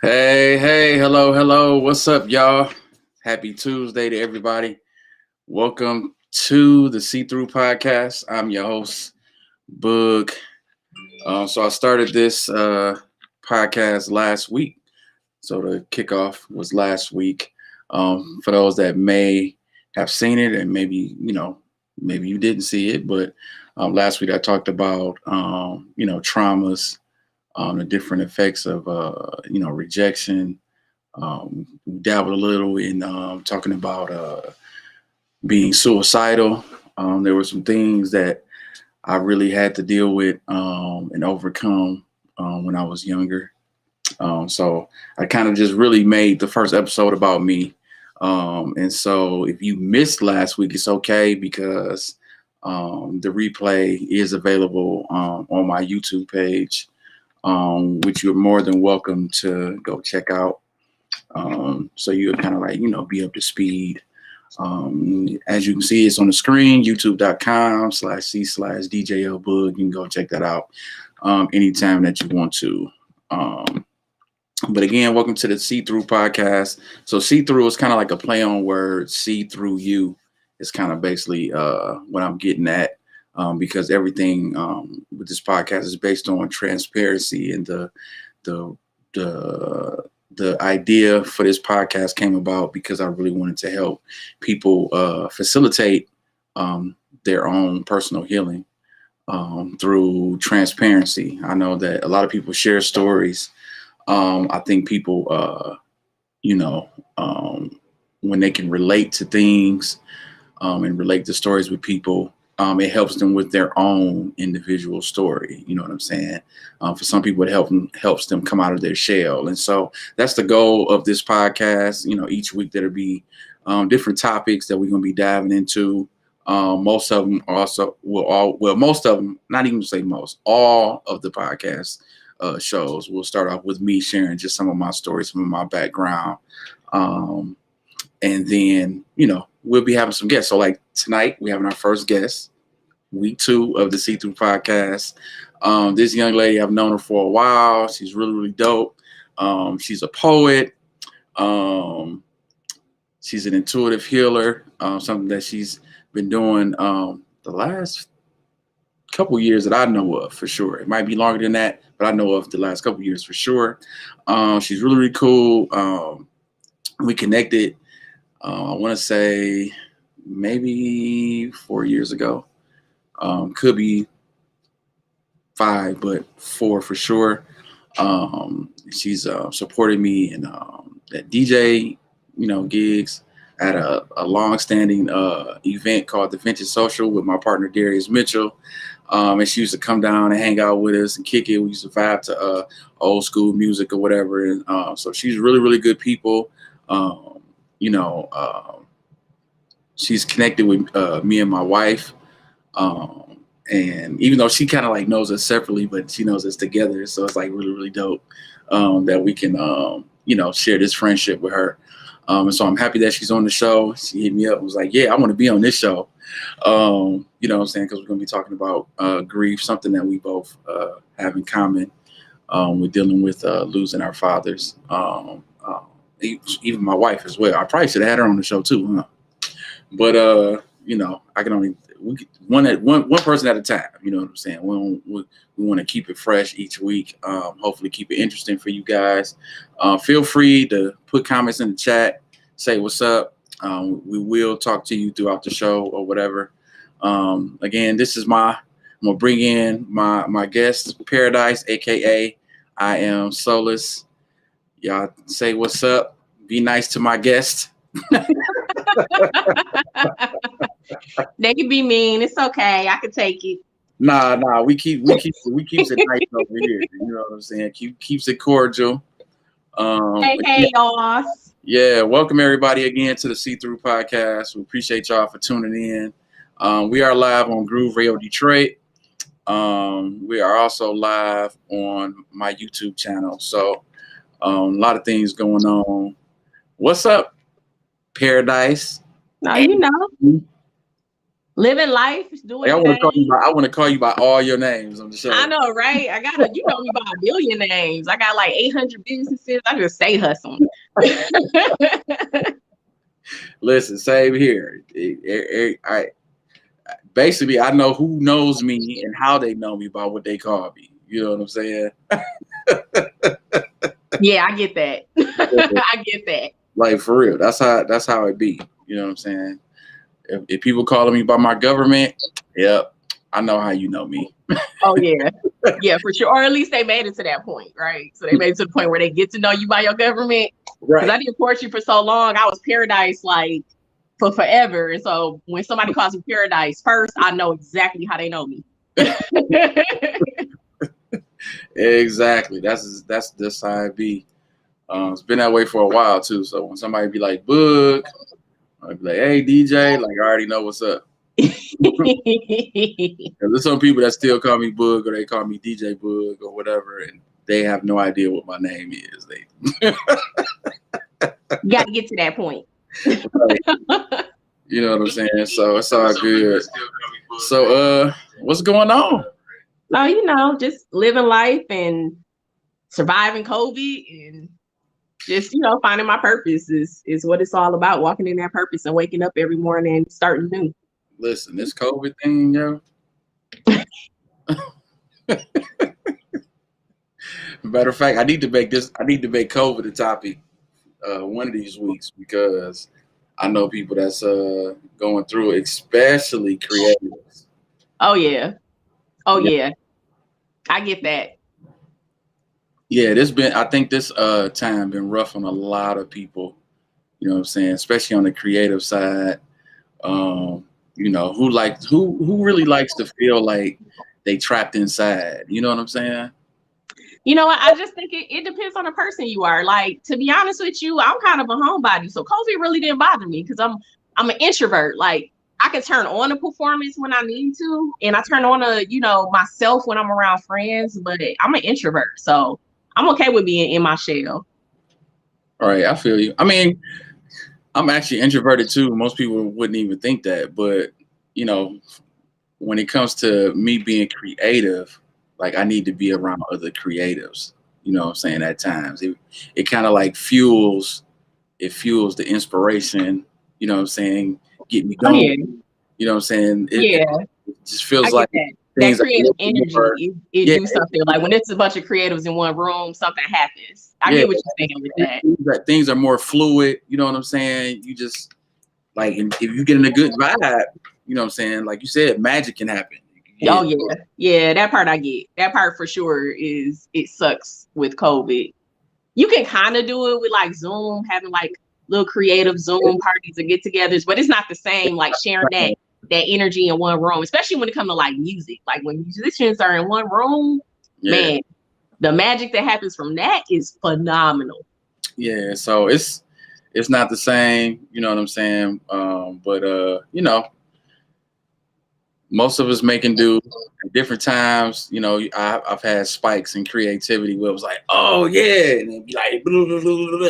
Hey, hello. What's up, y'all? Happy Tuesday to everybody. Welcome to the thrU podcast. I'm your host, Boog. So I started this podcast last week. So the kickoff was last week. For those that may have seen it, and maybe you didn't see it, but last week I talked about traumas, the different effects of rejection. We dabbled a little in talking about being suicidal. There were some things that I really had to deal with and overcome when I was younger. So I kind of just really made the first episode about me. And so if you missed last week, it's okay because the replay is available on my YouTube page, which you're more than welcome to go check out. So you'll kind of be up to speed. As you can see, it's on the screen, youtube.com/c/DJLBoog. You can go check that out anytime that you want to. But again, welcome to the thrU podcast. So thrU is kind of like a play on words. thrU is kind of basically what I'm getting at, because everything with this podcast is based on transparency, and the idea for this podcast came about because I really wanted to help people facilitate their own personal healing through transparency. I know that a lot of people share stories. I think people, when they can relate to things and relate to stories with people, it helps them with their own individual story. You know what I'm saying? For some people, it helps them come out of their shell. And so that's the goal of this podcast. Each week there'll be different topics that we're going to be diving into. Most of them most of them, not even say most, all of the podcast shows will start off with me sharing just some of my stories, some of my background. And then, we'll be having some guests. So like tonight, we're having our first guest, week 2 of the thrU podcast. This young lady, I've known her for a while. She's really, really dope. She's a poet. She's an intuitive healer, something that she's been doing the last couple years that I know of for sure. It might be longer than that, but I know of the last couple years for sure. She's really, really cool. We connected, I want to say maybe 4 years ago. Could be 5, but 4 for sure. She's supported me in at DJ, gigs at a long-standing event called the Vintage Social with my partner Darius Mitchell. And she used to come down and hang out with us and kick it. We used to vibe to old school music or whatever. And so she's really, really good people. She's connected with me and my wife. And even though she kind of like knows us separately, but she knows us together. So it's like really, really dope that we can, share this friendship with her. And so I'm happy that she's on the show. She hit me up and was like, yeah, I want to be on this show. You know what I'm saying? Because we're going to be talking about grief, something that we both have in common. We're dealing with losing our fathers. Even my wife as well. I probably should have had her on the show too, huh? But, I can only one person at a time. You know what I'm saying? We want to keep it fresh each week. Hopefully keep it interesting for you guys. Feel free to put comments in the chat, say what's up. We will talk to you throughout the show or whatever. Again, I'm gonna bring in my guest, Paradise, aka I am Solace. Y'all say what's up. Be nice to my guest. They can be mean. It's okay. I can take it. Nah. We keeps it nice over here. You know what I'm saying? Keeps it cordial. Hey, y'all. Yeah, welcome everybody again to the thrU podcast. We appreciate y'all for tuning in. We are live on Groove Radio Detroit. We are also live on my YouTube channel. So a lot of things going on. What's up, Paradise? Now you know. Living life, doing Like, things. I want to call you by all your names on the show. I know, right? I gotta, you know me by a billion names. I got like 800 businesses. I just stay hustling. Listen, same here. Basically, I know who knows me and how they know me by what they call me. You know what I'm saying? Yeah, I get that. I get that. Like, for real, that's how it be. You know what I'm saying? If people calling me by my government, yep, I know how you know me. Oh yeah, yeah, for sure. Or at least they made it to that point, right? So they made it to the point where they get to know you by your government. Because I didn't court you for so long. I was Paradise like for forever. And so when somebody calls me Paradise first, I know exactly how they know me. Exactly. That's how it be. It's been that way for a while too. So when somebody be like Boog, I'd be like, hey DJ, like I already know what's up. There's some people that still call me Boog or they call me DJ Boog or whatever, and they have no idea what my name is. You got to get to that point. Right. You know what I'm saying? So it's all good. So what's going on? Oh, you know, just living life and surviving COVID and just, you know, finding my purpose is what it's all about. Walking in that purpose and waking up every morning and starting new. Listen, this COVID thing, yo. Matter of fact, I need to make COVID a topic one of these weeks because I know people that's going through it, especially creators. Oh yeah. Oh yeah. I get that. Yeah, I think this time been rough on a lot of people, you know what I'm saying, especially on the creative side. You know, who really likes to feel like they trapped inside, you know what I'm saying? You know what? I just think it depends on the person you are. Like, to be honest with you, I'm kind of a homebody. So COVID really didn't bother me because I'm an introvert. Like, I can turn on a performance when I need to, and I turn on myself when I'm around friends, but I'm an introvert. So I'm okay with being in my shell. All right, I feel you. I mean, I'm actually introverted too. Most people wouldn't even think that, but you know, when it comes to me being creative, like I need to be around other creatives. You know what I'm saying? At times, it kind of like fuels the inspiration. You know what I'm saying? Get me going. Oh, yeah. You know what I'm saying? It just feels like that creative energy. It do something. Like when it's a bunch of creatives in one room, something happens. I get what you're saying with that. Things are more fluid. You know what I'm saying? You just like if you get in a good vibe, you know what I'm saying? Like you said, magic can happen. Oh yeah. Yeah, that part I get. That part for sure it sucks with COVID. You can kind of do it with like Zoom, having like little creative Zoom parties or get-togethers, but it's not the same like sharing that energy in one room, especially when it comes to like music. Like when musicians are in one room, man, the magic that happens from that is phenomenal. Yeah, so it's not the same, you know what I'm saying? But you know, most of us making do at different times. You know, I've had spikes in creativity where it was like, oh yeah, and it'd be like, blah, blah, blah, blah, blah.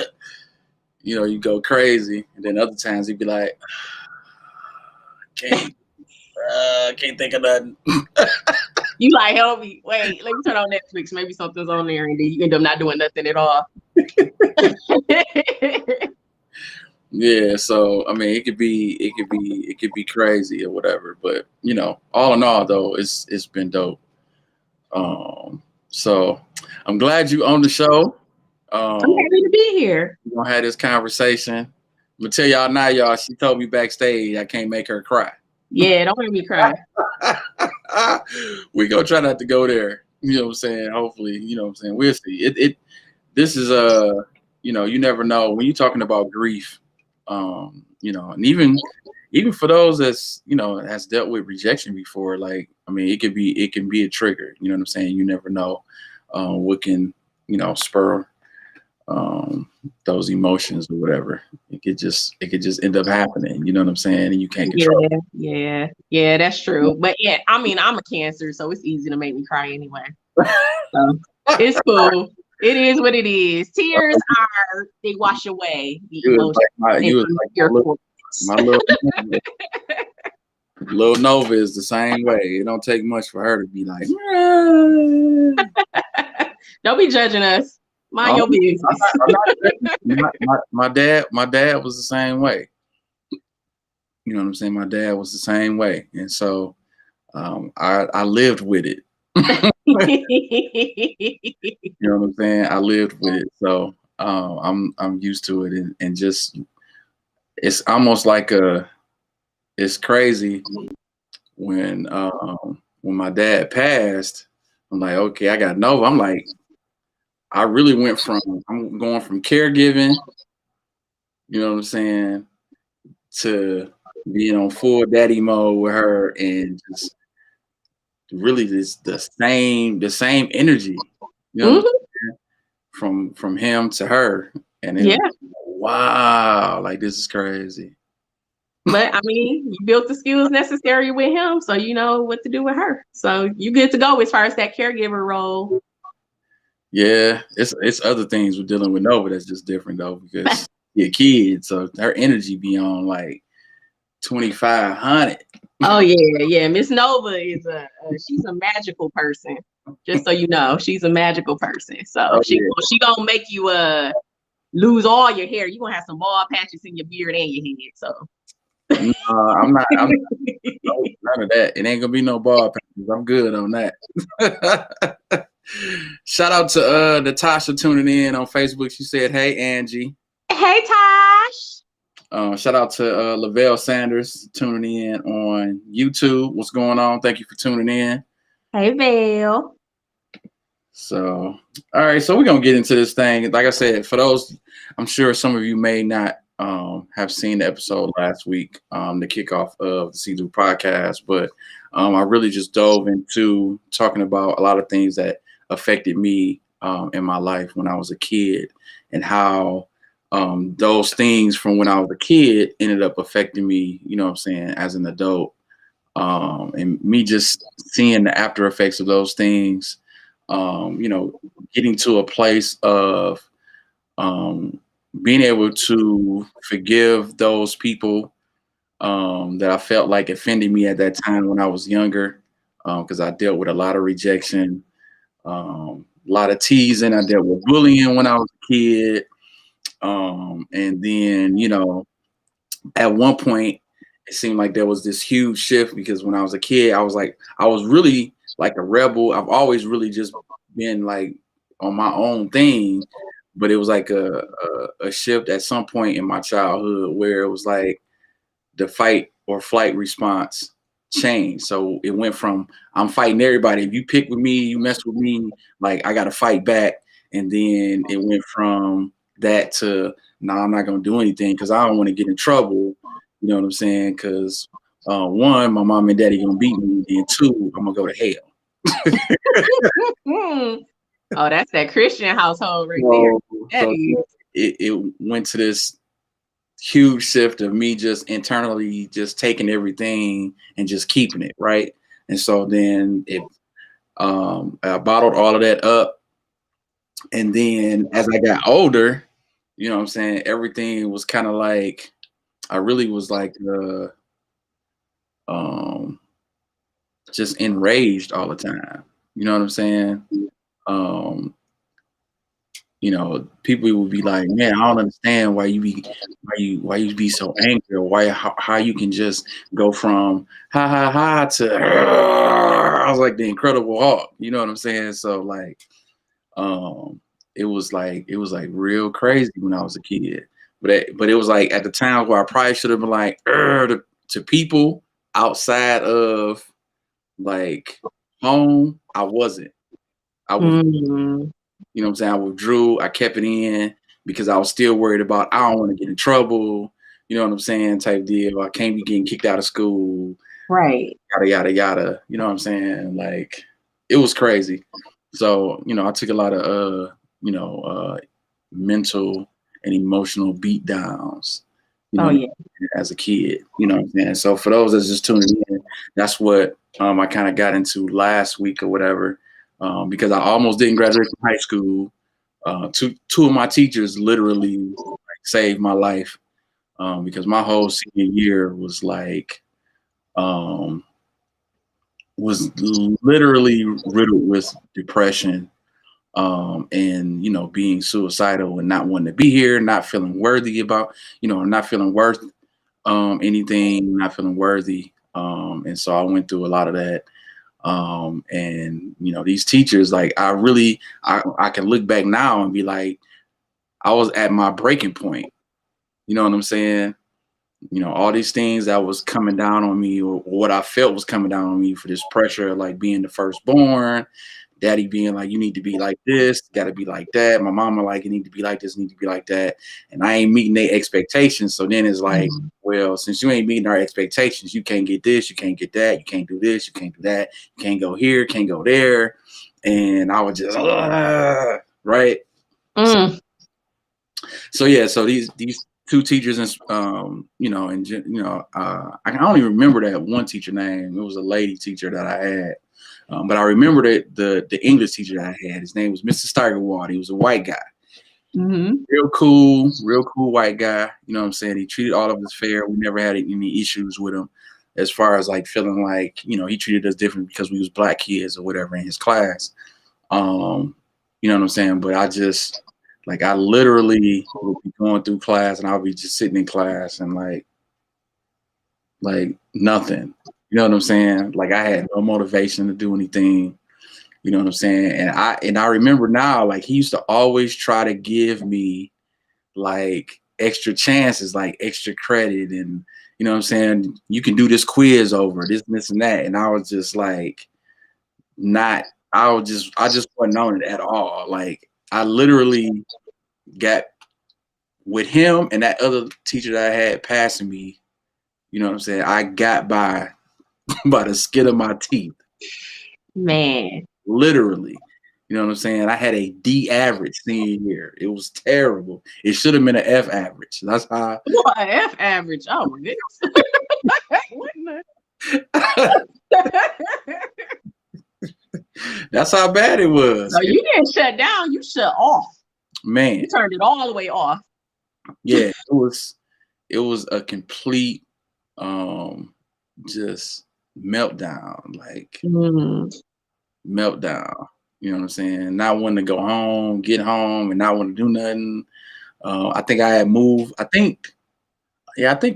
You know, you go crazy, and then other times you'd be like, can't think of nothing. You like, help me. Wait, let me turn on Netflix. Maybe something's on there, and then you end up not doing nothing at all. Yeah, so I mean, it could be crazy or whatever, but you know, all in all, though, it's been dope. So I'm glad you on the show. I'm happy to be here. We're gonna have this conversation. I'm gonna tell y'all now, y'all. She told me backstage I can't make her cry. Yeah, don't make me cry. We gonna try not to go there. You know what I'm saying? Hopefully, you know what I'm saying. We'll see. This is you know, you never know when you're talking about grief. You know, and even for those that's, you know, has dealt with rejection before, like, I mean, it can be a trigger, you know what I'm saying? You never know what can, you know, spur those emotions or whatever. It could just end up happening, you know what I'm saying? And you can't control it. Yeah, that's true. But yeah, I mean, I'm a Cancer, so it's easy to make me cry anyway. So it's cool. It is what it is. Tears they wash away the emotions. My little Lil Nova is the same way. It don't take much for her to be like, don't be judging us. Mind your business. my dad was the same way. You know what I'm saying? My dad was the same way. And so I lived with it. You know what I'm saying? I lived with it. So I'm used to it, and just it's almost like it's crazy when my dad passed. I'm like, okay, I got Nova. I'm like, I'm going from caregiving, you know what I'm saying, to being on full daddy mode with her, and just really the same energy, you know, from him to her, and it was, wow, like this is crazy. But I mean, you built the skills necessary with him, so you know what to do with her. So you good to go as far as that caregiver role. Yeah, it's other things we're dealing with Nova that's just different though, because you're a kid, so her energy be on like 2,500. Oh yeah. Miss Nova is she's a magical person. Just so you know, she's a magical person. So she gonna make you lose all your hair. You're gonna have some bald patches in your beard and your head. So I'm not none of that. It ain't gonna be no bald patches. I'm good on that. Shout out to Natasha tuning in on Facebook. She said, "Hey Angie." Hey Tosh. Shout out to Lavelle Sanders tuning in on YouTube. What's going on? Thank you for tuning in. Hey Val. So, all right. So we're gonna get into this thing. Like I said, for those, I'm sure some of you may not have seen the episode last week, the kickoff of the thrU podcast, but I really just dove into talking about a lot of things that affected me in my life when I was a kid, and how those things from when I was a kid ended up affecting me, you know what I'm saying, as an adult, and me just seeing the after effects of those things, you know, getting to a place of being able to forgive those people that I felt like offended me at that time when I was younger, because I dealt with a lot of rejection, a lot of teasing. I dealt with bullying when I was a kid. And then, you know, at one point, it seemed like there was this huge shift, because when I was a kid, I was really like a rebel. I've always really just been like on my own thing, but it was like a shift at some point in my childhood where it was like the fight or flight response changed. So it went from, I'm fighting everybody. If you pick with me, you mess with me, like I got to fight back. And then it went from that to, no, I'm not going to do anything because I don't want to get in trouble. You know what I'm saying? Because one, my mom and daddy going to beat me. And two, I'm going to go to hell. Oh, that's that Christian household right there. So it went to this huge shift of me just internally just taking everything and just keeping it, right? And so then I bottled all of that up. And then as I got older, you know what I'm saying, everything was kind of like, I really was like just enraged all the time. You know what I'm saying? You know, people would be like, man, I don't understand why you be so angry, or how you can just go from ha ha ha to I was like the Incredible Hulk. You know what I'm saying? So like, it was like real crazy when I was a kid. But it was like at the time where I probably should have been like to people outside of like home. I wasn't. You know what I'm saying? I withdrew. I kept it in because I was still worried about, I don't want to get in trouble. You know what I'm saying? Type deal. I can't be getting kicked out of school. Right. Yada, yada, yada. You know what I'm saying? Like, it was crazy. So, you know, I took a lot of, mental and emotional beat downs, you know, as a kid, you know what I'm saying? So for those that's just tuning in, that's what I kind of got into last week or whatever. Because I almost didn't graduate from high school. Two of my teachers literally saved my life, because my whole senior year was like um, was literally riddled with depression, and being suicidal and not wanting to be here, not feeling worthy about, not feeling worth anything, not feeling worthy. And so I went through a lot of that. And these teachers, like I can look back now and be like, I was at my breaking point. You know what I'm saying? All these things that was coming down on me, or what I felt was coming down on me, for this pressure, like being the firstborn, daddy being like, you need to be like this, got to be like that. My mama like, you need to be like this, need to be like that. And I ain't meeting their expectations. So then it's like, well, since you ain't meeting our expectations, you can't get this, you can't get that, you can't do this, you can't do that, you can't go here, can't go there. And I was just, right. So yeah, so these two teachers, and I can only remember that one teacher name. It was a lady teacher that I had, but I remember that the English teacher that I had, his name was Mr. Steigerwald. He was a white guy, real cool white guy. You know what I'm saying? He treated all of us fair. We never had any issues with him, as far as like feeling like he treated us different because we was black kids or whatever in his class. You know what I'm saying? But I literally would be going through class, and I'll be just sitting in class and like nothing. You know what I'm saying? Like I had no motivation to do anything. You know what I'm saying? And I remember now, like he used to always try to give me like extra chances, like extra credit, and you know what I'm saying? You can do this quiz over this, and that. And I was just like, I just wasn't on it at all. Like I literally got with him and that other teacher that I had passing me. You know what I'm saying? I got by the skin of my teeth. Man. Literally. You know what I'm saying? I had a D average senior year. It was terrible. It should have been an F average. That's how. What, an F average? Oh my goodness. That's how bad it was. So you didn't shut down, you shut off. Man. You turned it all the way off. Yeah, it was a complete just meltdown, like meltdown. You know what I'm saying? Not wanting to go home, get home, and not want to do nothing. I think I had moved. I think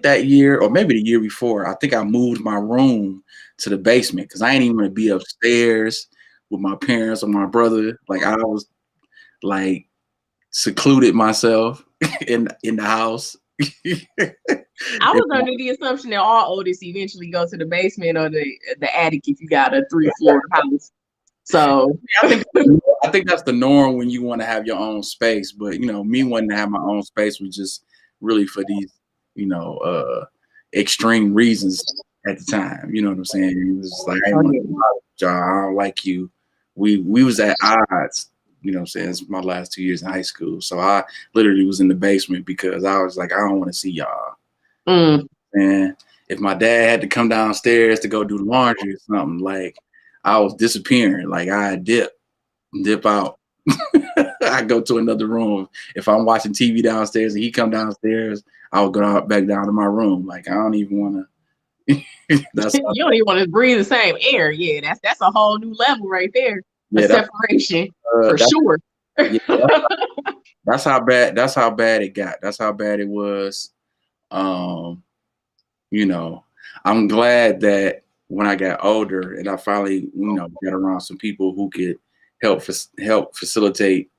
that year, or maybe the year before, I think I moved my room to the basement because I ain't even want to be upstairs with my parents or my brother. Like I was like secluded myself in the house. I was under the assumption that all oldest eventually go to the basement or the attic if you got a 3-floor house. So I think that's the norm when you want to have your own space. But me wanting to have my own space was just really for these extreme reasons at the time. You know what I'm saying? It was like, I don't like you. We was at odds. You know what I'm saying? It's my last 2 years in high school. So I literally was in the basement because I was like, I don't want to see y'all. And if my dad had to come downstairs to go do laundry or something, like I was disappearing. Like I dip out. I go to another room. If I'm watching TV downstairs and he come downstairs, I would go back down to my room. Like I don't even want to. You don't even want to breathe the same air. Yeah, that's a whole new level right there. Yeah, separation for sure. Yeah, that's how bad it got. That's how bad it was. I'm glad that when I got older and I finally, got around some people who could help facilitate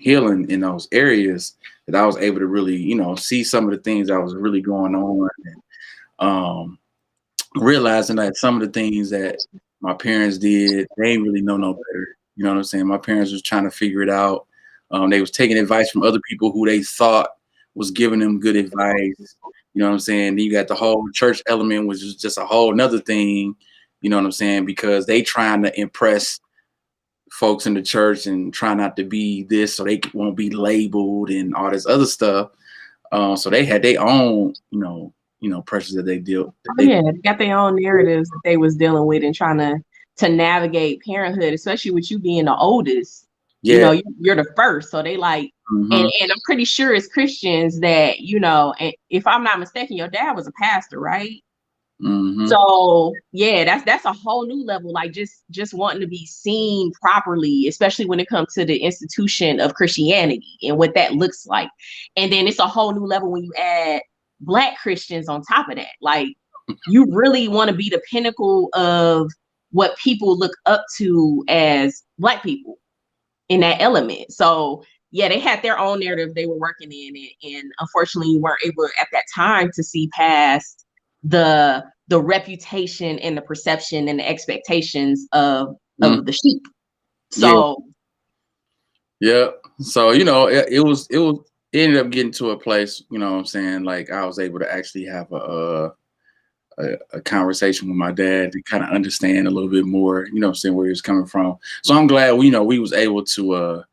healing in those areas, that I was able to really, see some of the things that was really going on, and realizing that some of the things that my parents did, they ain't really know no better. You know what I'm saying? My parents was trying to figure it out. They was taking advice from other people who they thought was giving them good advice. You know what I'm saying? Then you got the whole church element, which is just a whole nother thing. You know what I'm saying? Because they trying to impress folks in the church and try not to be this so they won't be labeled and all this other stuff. So they had their own, pressures that they deal. They got their own narratives that they was dealing with and trying to navigate parenthood, especially with you being the oldest. Yeah. You're the first. So they like, and I'm pretty sure as Christians that, and if I'm not mistaken, your dad was a pastor, right? Mm-hmm. So yeah, that's a whole new level. Like just wanting to be seen properly, especially when it comes to the institution of Christianity and what that looks like. And then it's a whole new level when you add Black Christians on top of that. Like you really want to be the pinnacle of what people look up to as Black people in that element. So yeah, they had their own narrative they were working in it, and unfortunately you weren't able at that time to see past the reputation and the perception and the expectations of the sheep. So yeah. So, it ended up getting to a place, you know what I'm saying? Like I was able to actually have a conversation with my dad to kind of understand a little bit more, you know what I'm saying, where he was coming from. So I'm glad we was able to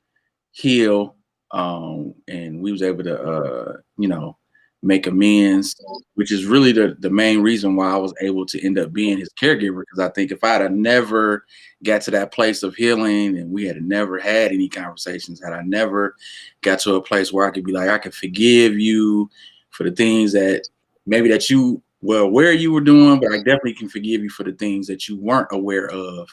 heal, and we was able to make amends, which is really the main reason why I was able to end up being his caregiver. Because I think if I had never got to that place of healing, and we had never had any conversations, had I never got to a place where I could be like, I can forgive you for the things that maybe that you were aware you were doing, but I definitely can forgive you for the things that you weren't aware of.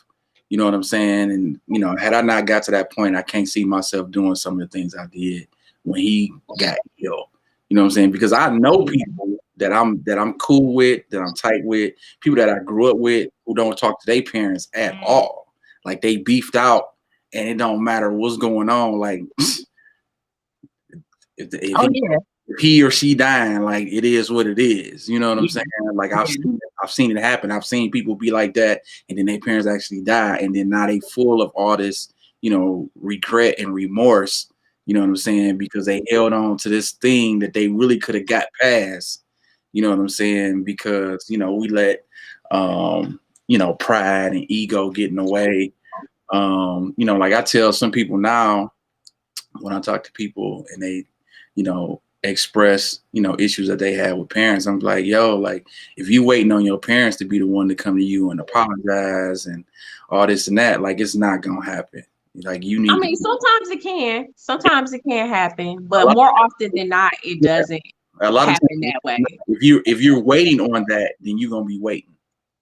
You know what I'm saying? And, had I not got to that point, I can't see myself doing some of the things I did when he got ill. You know what I'm saying? Because I know people that I'm cool with, that I'm tight with, people that I grew up with who don't talk to their parents at all. Like they beefed out, and it don't matter what's going on. Like if he or she dying, like it is what it is. You know what I'm saying? Like I've seen it happen. I've seen people be like that, and then their parents actually die, and then now they full of all this, regret and remorse. You know what I'm saying? Because they held on to this thing that they really could have got past. You know what I'm saying? Because we let pride and ego get in the way. Like I tell some people now when I talk to people and they, express, issues that they have with parents. I'm like, yo, like if you waiting on your parents to be the one to come to you and apologize and all this and that, like it's not gonna happen. Like you need. I mean, sometimes it can. Sometimes it can happen, but more often than not, it doesn't happen that way. If you're waiting on that, then you're gonna be waiting.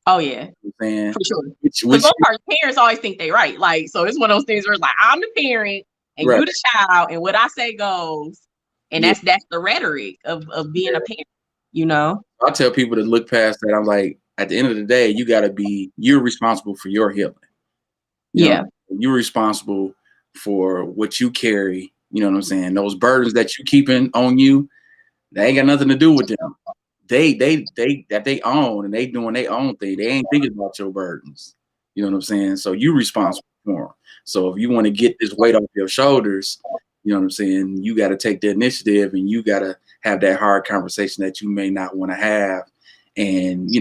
Oh yeah, for sure. Because those parents always think they right. Like, so it's one of those things where it's like I'm the parent and you the child, and what I say goes. And that's the rhetoric of being a parent, I tell people to look past that. I'm like, at the end of the day, you're responsible for your healing. You're responsible for what you carry. You know what I'm saying? Those burdens that you keeping on you, they ain't got nothing to do with them. They that they own, and they doing their own thing. They ain't thinking about your burdens. You know what I'm saying? So you responsible for them. So if you want to get this weight off your shoulders, you know what I'm saying? You got to take the initiative, and you got to have that hard conversation that you may not want to have. And, you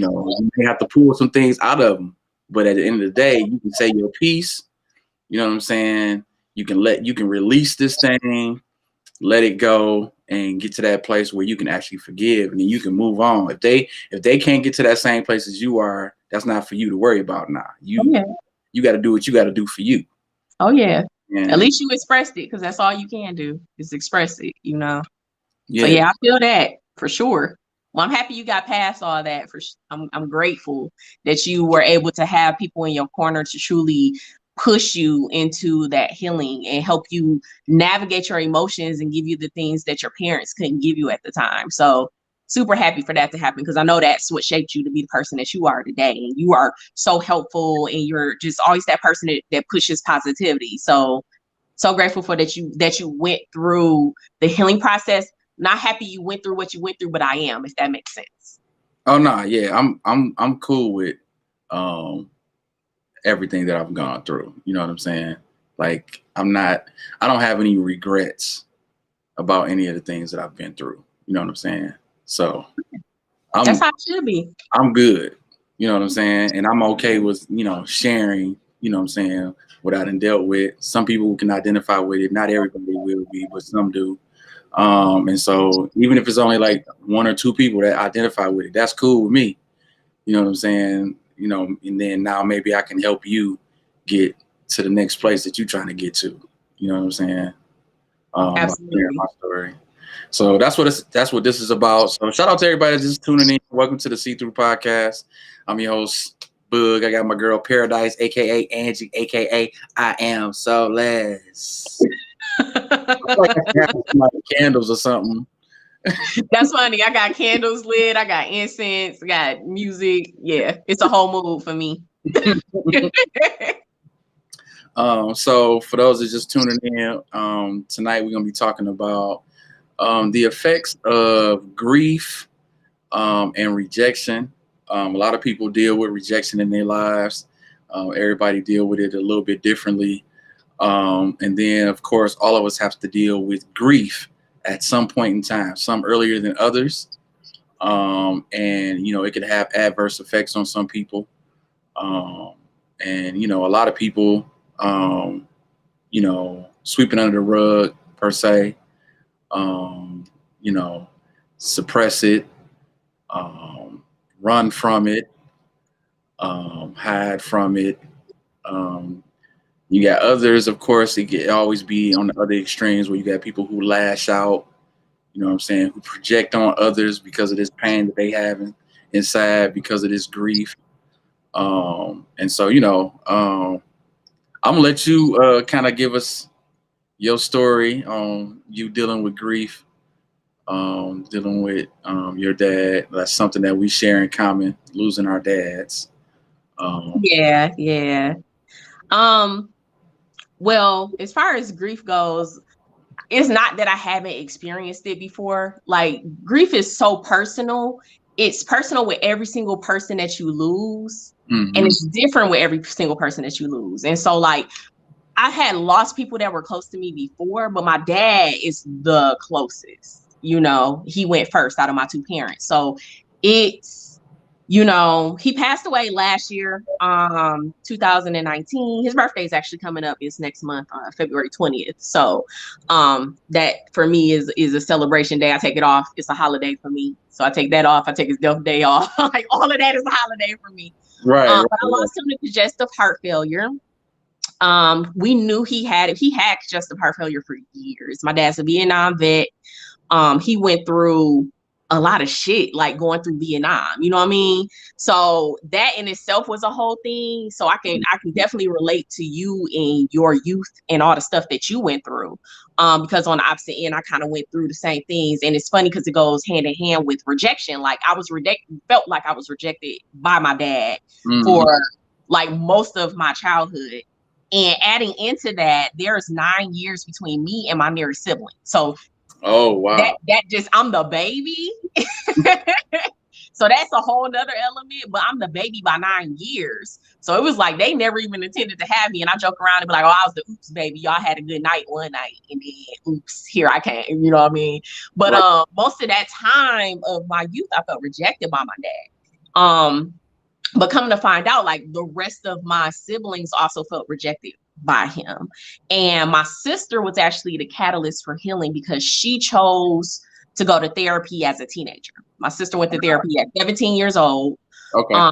may have to pull some things out of them. But at the end of the day, you can say your piece. You know what I'm saying? You can release this thing, let it go, and get to that place where you can actually forgive, and then you can move on. If they can't get to that same place as you are, that's not for you to worry about now. You got to do what you got to do for you. Oh yeah. And at least you expressed it, because that's all you can do is express it, Yeah. So yeah, I feel that for sure. Well, I'm happy you got past all that. I'm grateful that you were able to have people in your corner to truly push you into that healing and help you navigate your emotions and give you the things that your parents couldn't give you at the time. So super happy for that to happen, because I know that's what shaped you to be the person that you are today. And you are so helpful, and you're just always that person that pushes positivity. So grateful for that you went through the healing process. Not happy you went through what you went through, but I am, if that makes sense. Oh no, yeah, I'm cool with everything that I've gone through. You know what I'm saying? Like I don't have any regrets about any of the things that I've been through. You know what I'm saying? So that's how it should be. I'm good. You know what I'm saying? And I'm okay with, sharing, you know what I'm saying, what I done dealt with. Some people can identify with it. Not everybody will be, but some do. And so even if it's only like one or two people that identify with it, that's cool with me. You know what I'm saying? And then now maybe I can help you get to the next place that you're trying to get to. You know what I'm saying? Absolutely. My story. So that's what this is about. So shout out to everybody that's just tuning in. Welcome to the thrU podcast. I'm your host, Boog. I got my girl Paradise, aka Angie, aka I am so less. I feel like I should have some like candles or something. That's funny. I got candles lit. I got incense. I got music. Yeah, it's a whole mood for me. So for those that just tuning in, tonight we're gonna be talking about the effects of grief and rejection. A lot of people deal with rejection in their lives. Everybody deal with it a little bit differently. And then, of course, all of us have to deal with grief at some point in time, some earlier than others. And, you know, it could have adverse effects on some people. And, you know, a lot of people, you know, sweeping under the rug, per se, you know, suppress it, run from it, hide from it. You got others, of course, it can always be on the other extremes where you got people who lash out, you know what I'm saying, who project on others because of this pain that they have inside, because of this grief. And so, you know, I'm gonna let you kind of give us your story on you dealing with grief, dealing with your dad. That's something that we share in common, losing our dads. Yeah. Well, as far as grief goes, it's not that I haven't experienced it before. Like, grief is so personal. It's personal with every single person that you lose. Mm-hmm. And it's different with every single person that you lose. And so, like, I had lost people that were close to me before, but my dad is the closest. You know, he went first out of my two parents. So it's, you know, he passed away last year, 2019. His birthday is actually coming up. It's next month, February 20th. So that for me is a celebration day. I take it off. It's a holiday for me. So I take that off. I take his death day off. Like, all of that is a holiday for me. Right. But I lost him to congestive heart failure. We knew he had congestive heart failure for years. My dad's a Vietnam vet. He went through a lot of shit, like going through Vietnam, you know what I mean? So that in itself was a whole thing. So I can definitely relate to you in your youth and all the stuff that you went through. Because on the opposite end, I kind of went through the same things. And it's funny because it goes hand in hand with rejection. Like, I was felt like I was rejected by my dad for like most of my childhood. And adding into that, there's 9 years between me and my nearest sibling. So oh wow, that just, I'm the baby. So that's a whole nother element, but I'm the baby by 9 years. So it was like they never even intended to have me. And I joke around and be like, oh, I was the oops baby. Y'all had a good night one night, and then oops, here I came. You know what I mean? But right. Most of that time of my youth, I felt rejected by my dad. But coming to find out, like, the rest of my siblings also felt rejected by him. And my sister was actually the catalyst for healing because she chose to go to therapy as a teenager. My sister went to therapy at 17 years old. Okay.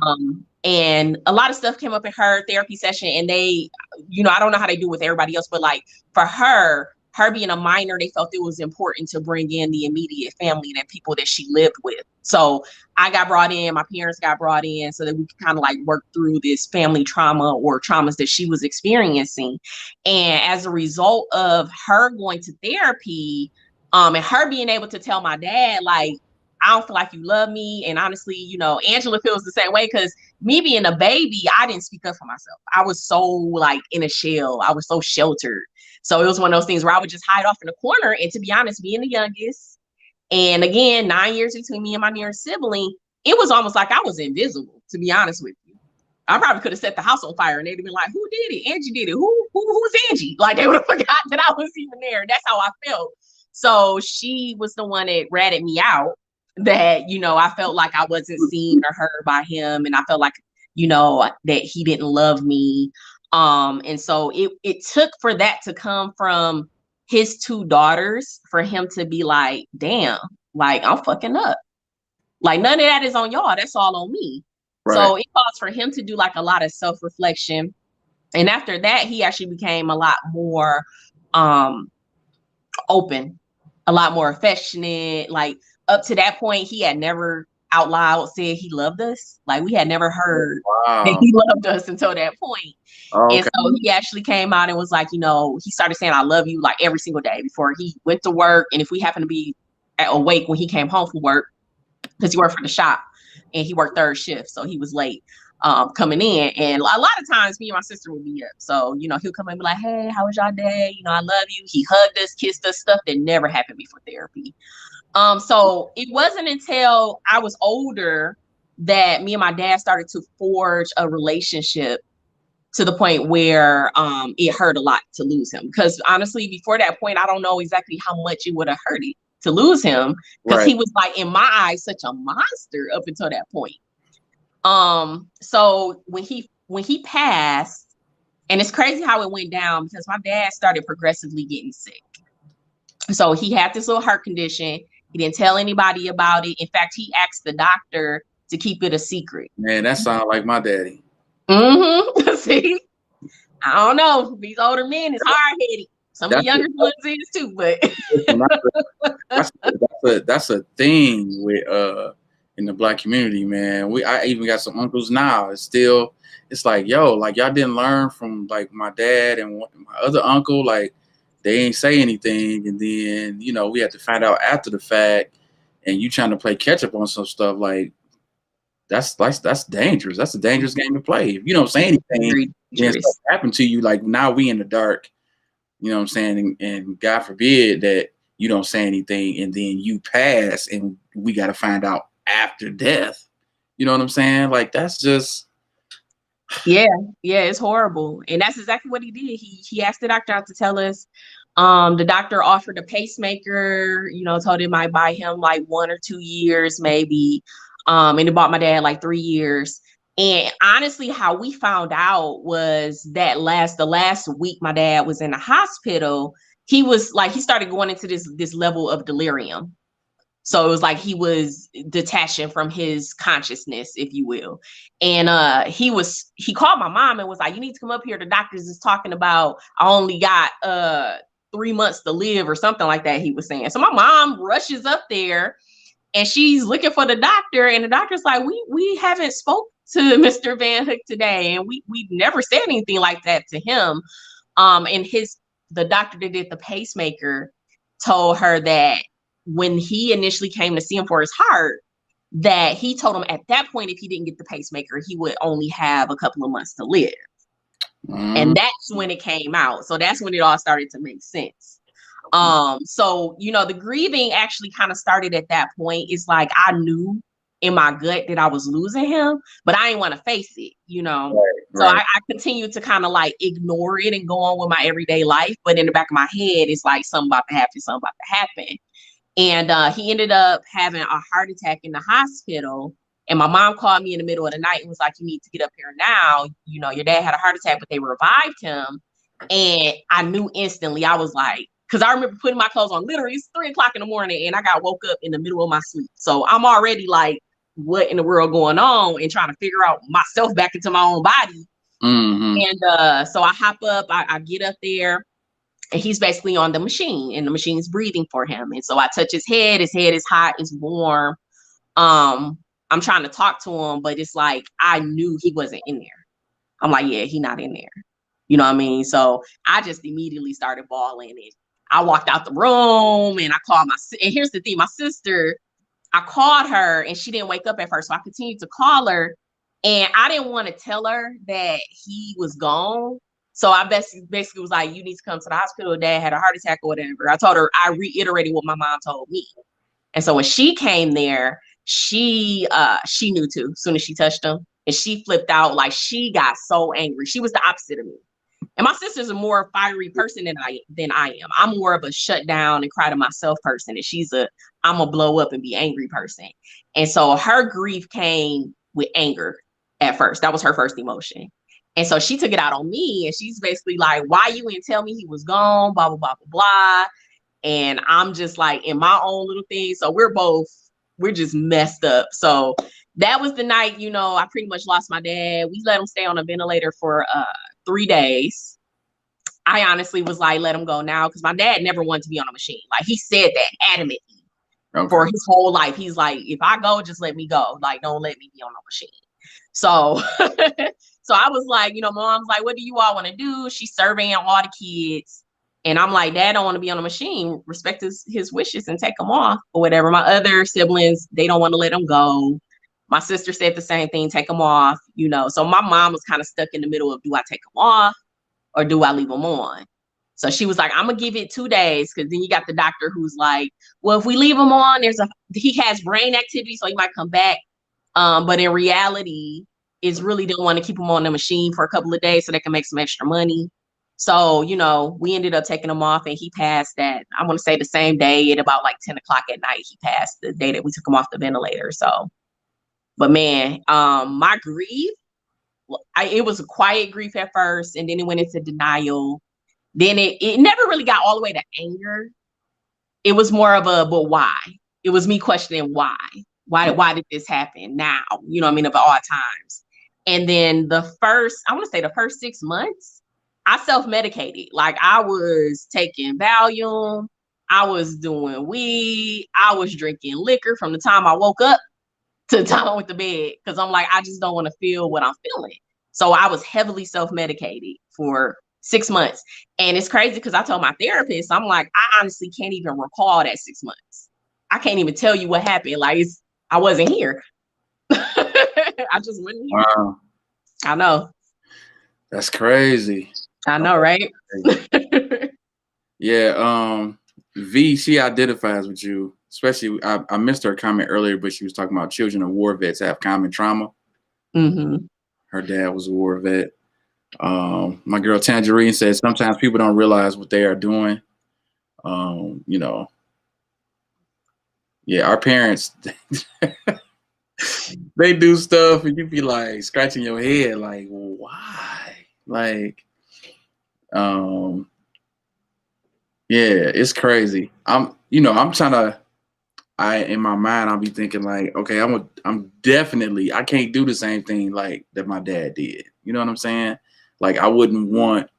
And a lot of stuff came up in her therapy session, and they, you know, I don't know how they do with everybody else, but like, for her being a minor, they felt it was important to bring in the immediate family and people that she lived with. So I got brought in, my parents got brought in so that we could kind of like work through this family trauma or traumas that she was experiencing. And as a result of her going to therapy, and her being able to tell my dad, like, I don't feel like you love me. And honestly, you know, Angela feels the same way, because me being a baby, I didn't speak up for myself. I was so like in a shell. I was so sheltered. So it was one of those things where I would just hide off in the corner. And to be honest, being the youngest, and again, 9 years between me and my nearest sibling, it was almost like I was invisible, to be honest with you. I probably could have set the house on fire and they'd have been like, who did it? Angie did it. Who's Angie? Like, they would have forgotten that I was even there. That's how I felt. So she was the one that ratted me out, that, you know, I felt like I wasn't seen or heard by him. And I felt like, you know, that he didn't love me. And so it took for that to come from his two daughters for him to be like, damn, like, I'm fucking up. Like, none of that is on y'all. That's all on me. Right. So it caused for him to do like a lot of self-reflection. And after that, he actually became a lot more open a lot more affectionate. Like up to that point, he had never out loud said he loved us. Like we had never heard that Wow. he loved us until that point. And Okay. so he actually came out and was like, you know, he started saying, I love you like every single day before he went to work. And if we happened to be awake when he came home from work, because he worked for the shop and he worked third shift. So he was late coming in. And a lot of times me and my sister would be up. So, you know, he'll come in and be like, hey, how was y'all day? You know, I love you. He hugged us, kissed us, stuff that never happened before therapy. So it wasn't until I was older that me and my dad started to forge a relationship to the point where it hurt a lot to lose him. Because honestly, before that point, I don't know exactly how much it would have hurt it to lose him, because he was like, in my eyes, such a monster up until that point. So when he passed, and it's crazy how it went down, because my dad started progressively getting sick. So he had this little heart condition. He didn't tell anybody about it. In fact, he asked the doctor to keep it a secret. Man, that sounds like my daddy. Mm-hmm. See, I don't know. These older men is hard-headed. Some of the younger ones is too, but that's a thing with in the Black community, man. I even got some uncles now. It's like, yo, like y'all didn't learn from like my dad and my other uncle, like they ain't say anything, and then you know we had to find out after the fact, and you trying to play catch up on some stuff like that's dangerous. That's a dangerous game to play. If you don't say anything, then stuff happen to you. Like now we in the dark, you know what I'm saying? And God forbid that you don't say anything and then you pass and we got to find out after death. You know what I'm saying? Like that's just. Yeah, it's horrible. And that's exactly what he did. He asked the doctor out to tell us. The doctor offered a pacemaker, you know, told him might buy him like 1 or 2 years, maybe. And it bought my dad like 3 years. And honestly, how we found out was that the last week my dad was in the hospital, he started going into this level of delirium. So it was like he was detaching from his consciousness, if you will. And he called my mom and was like, you need to come up here. The doctors is talking about I only got 3 months to live or something like that, he was saying. So my mom rushes up there and she's looking for the doctor. And the doctor's like, we haven't spoke to Mr. VanHook today. And we never said anything like that to him. And the doctor that did the pacemaker told her that when he initially came to see him for his heart, that he told him at that point, if he didn't get the pacemaker, he would only have a couple of months to live. And that's when it came out. So that's when it all started to make sense. So, you know, the grieving actually kind of started at that point. It's like, I knew in my gut that I was losing him, but I didn't want to face it, you know? Right. So I continued to kind of like ignore it and go on with my everyday life. But in the back of my head, it's like something about to happen. And he ended up having a heart attack in the hospital. And my mom called me in the middle of the night and was like, you need to get up here now. You know, your dad had a heart attack, but they revived him. And I knew instantly. I was like, because I remember putting my clothes on. Literally, it's 3 o'clock in the morning and I got woke up in the middle of my sleep. So I'm already like, what in the world going on? And trying to figure out myself back into my own body. Mm-hmm. And so I hop up, I get up there. And he's basically on the machine and the machine's breathing for him. And so I touch his head is hot, it's warm. I'm trying to talk to him, but it's like, I knew he wasn't in there. I'm like, yeah, he not in there. You know what I mean? So I just immediately started bawling and I walked out the room and I called and here's the thing, my sister, I called her and she didn't wake up at first. So I continued to call her and I didn't want to tell her that he was gone. So I basically was like, you need to come to the hospital. Dad had a heart attack or whatever. I told her, I reiterated what my mom told me. And so when she came there, she knew too, as soon as she touched him. And she flipped out, like she got so angry. She was the opposite of me. And my sister's a more fiery person than I am. I'm more of a shut down and cry to myself person. And I'm a blow up and be angry person. And so her grief came with anger at first. That was her first emotion. And so she took it out on me and she's basically like, why you didn't tell me he was gone, blah, blah, blah, blah, blah. And I'm just like in my own little thing. So we're just messed up. So that was the night, you know, I pretty much lost my dad. We let him stay on a ventilator for 3 days. I honestly was like, let him go now, because my dad never wanted to be on a machine. Like, he said that adamantly for his whole life. He's like, if I go, just let me go. Like, don't let me be on a machine. So, so I was like, you know, mom's like, what do you all want to do? She's surveying all the kids. And I'm like, Dad don't want to be on a machine. Respect his wishes and take him off or whatever. My other siblings, they don't want to let him go. My sister said the same thing, take him off, you know. So my mom was kind of stuck in the middle of, do I take him off or do I leave him on? So she was like, I'm gonna give it 2 days, because then you got the doctor who's like, well, if we leave him on, he has brain activity, so he might come back. But in reality, is really don't want to keep him on the machine for a couple of days so they can make some extra money. So, you know, we ended up taking him off, and he passed that, I want to say the same day at about like 10 o'clock at night. He passed the day that we took him off the ventilator. So, but man, my grief, it was a quiet grief at first, and then it went into denial. Then it never really got all the way to anger. It was more of a, but why? It was me questioning why. Why did this happen now? You know what I mean? Of all times. And then I want to say the first 6 months, I self-medicated. Like, I was taking Valium, I was doing weed, I was drinking liquor from the time I woke up to the time I went to bed, because I'm like, I just don't want to feel what I'm feeling. So I was heavily self-medicated for 6 months. And it's crazy, because I told my therapist, I'm like, I honestly can't even recall that 6 months. I can't even tell you what happened. Like, I wasn't here. I just wasn't here. Wow. I know. That's crazy. I know, right? Yeah. V, she identifies with you. Especially, I missed her comment earlier, but she was talking about children of war vets have common trauma. Mm-hmm. Her dad was a war vet. My girl Tangerine says sometimes people don't realize what they are doing. You know, yeah, our parents, they do stuff and you be like scratching your head, like, why? Like, yeah, it's crazy. In my mind, I'll be thinking like, okay, I'm definitely, I can't do the same thing like that my dad did. You know what I'm saying? Like, I wouldn't want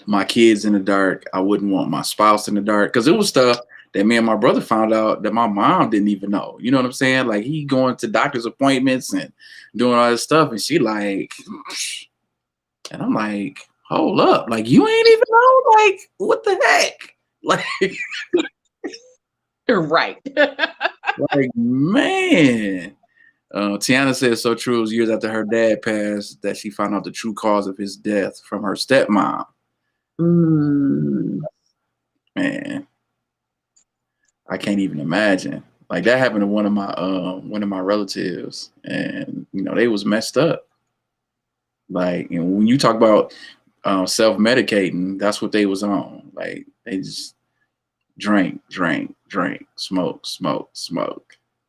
my kids in the dark. I wouldn't want my spouse in the dark, because it was stuff that me and my brother found out that my mom didn't even know. You know what I'm saying? Like, he going to doctor's appointments and doing all this stuff, and she like, and I'm like, hold up, like, you ain't even know, like, what the heck? Like, You're right. like, man. Tiana says so true. It was years after her dad passed that she found out the true cause of his death from her stepmom. Man, I can't even imagine. Like, that happened to one of my relatives, and you know, they was messed up. Like, and when you talk about self-medicating, that's what they was on. Like, they just drink, smoke.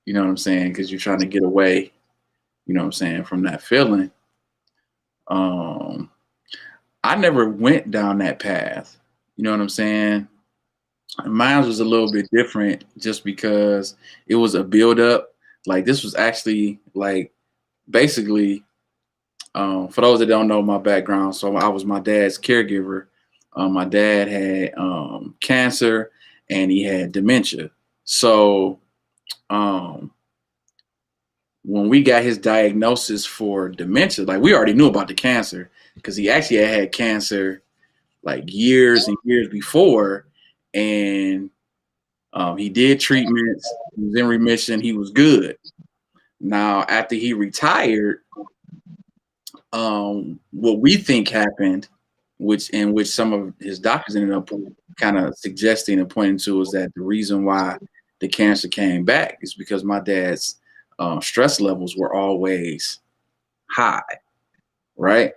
You know what I'm saying? Because you're trying to get away, you know what I'm saying, from that feeling. I never went down that path. You know what I'm saying? Mine was a little bit different just because it was a build-up. Like, this was actually, like, basically, for those that don't know my background, so I was my dad's caregiver. My dad had cancer and he had dementia. So when we got his diagnosis for dementia, like, we already knew about the cancer because he actually had cancer like years and years before. And he did treatments. He was in remission. He was good. Now, after he retired, what we think happened, which some of his doctors ended up kind of suggesting and pointing to, is that the reason why the cancer came back is because my dad's stress levels were always high, right?